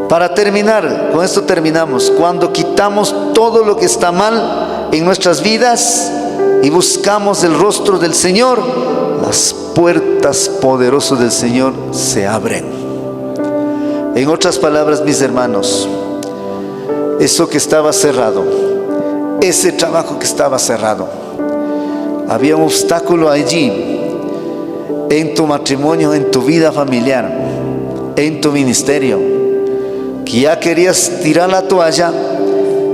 Para terminar, con esto terminamos. Cuando quitamos todo lo que está mal en nuestras vidas y buscamos el rostro del Señor, las puertas poderosas del Señor se abren. En otras palabras, mis hermanos, eso que estaba cerrado, ese trabajo que estaba cerrado, había un obstáculo allí en tu matrimonio, en tu vida familiar, en tu ministerio, que ya querías tirar la toalla,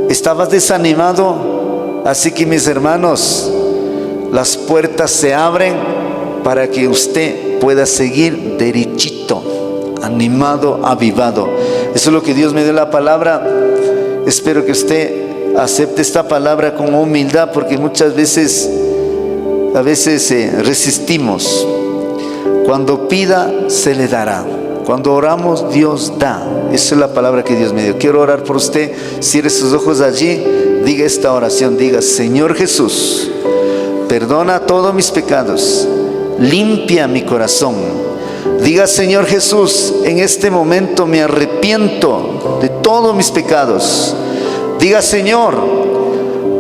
estabas desanimado. Así que, mis hermanos, las puertas se abren para que usted pueda seguir derechito, animado, avivado. Eso es lo que Dios me dio la palabra. Espero que usted acepte esta palabra con humildad, porque muchas veces resistimos. Cuando pida, se le dará. Cuando oramos, Dios da. Esa es la palabra que Dios me dio. Quiero orar por usted. Cierre sus ojos allí. Diga esta oración. Diga: Señor Jesús, perdona todos mis pecados. Limpia mi corazón. Diga: Señor Jesús, en este momento me arrepiento de todos mis pecados. Diga: Señor,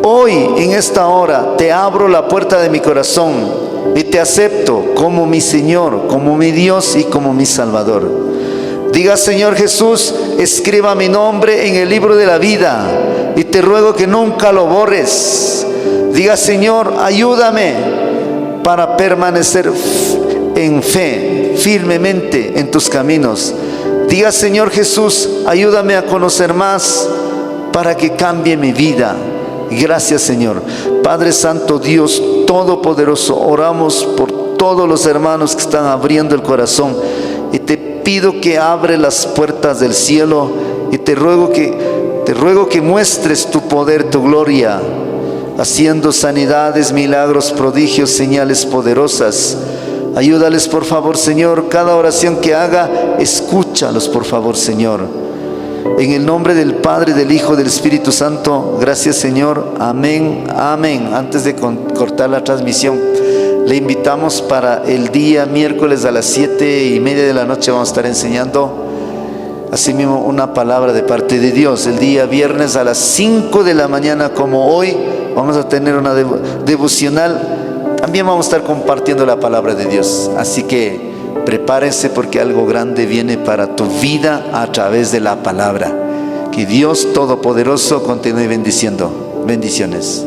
hoy en esta hora te abro la puerta de mi corazón y te acepto como mi Señor, como mi Dios y como mi Salvador. Diga: Señor Jesús, escriba mi nombre en el libro de la vida y te ruego que nunca lo borres. Diga: Señor, ayúdame para permanecer en fe, firmemente en tus caminos. Diga: Señor Jesús, ayúdame a conocer más para que cambie mi vida. Gracias, Señor. Padre Santo, Dios Todopoderoso, oramos por todos los hermanos que están abriendo el corazón, y te pido que abre las puertas del cielo, y te ruego que muestres tu poder, tu gloria, haciendo sanidades, milagros, prodigios, señales poderosas. Ayúdales, por favor, Señor. Cada oración que haga, escúchalos, por favor, Señor. En el nombre del Padre, del Hijo, del Espíritu Santo. Gracias, Señor. Amén, amén. Antes de cortar la transmisión, le invitamos para el día miércoles a las 7:30 de la noche. Vamos a estar enseñando asimismo una palabra de parte de Dios. El día viernes a las 5 de la mañana, como hoy, vamos a tener una devocional. También vamos a estar compartiendo la palabra de Dios. Así que prepárense, porque algo grande viene para tu vida a través de la palabra. Que Dios Todopoderoso continúe bendiciendo. Bendiciones.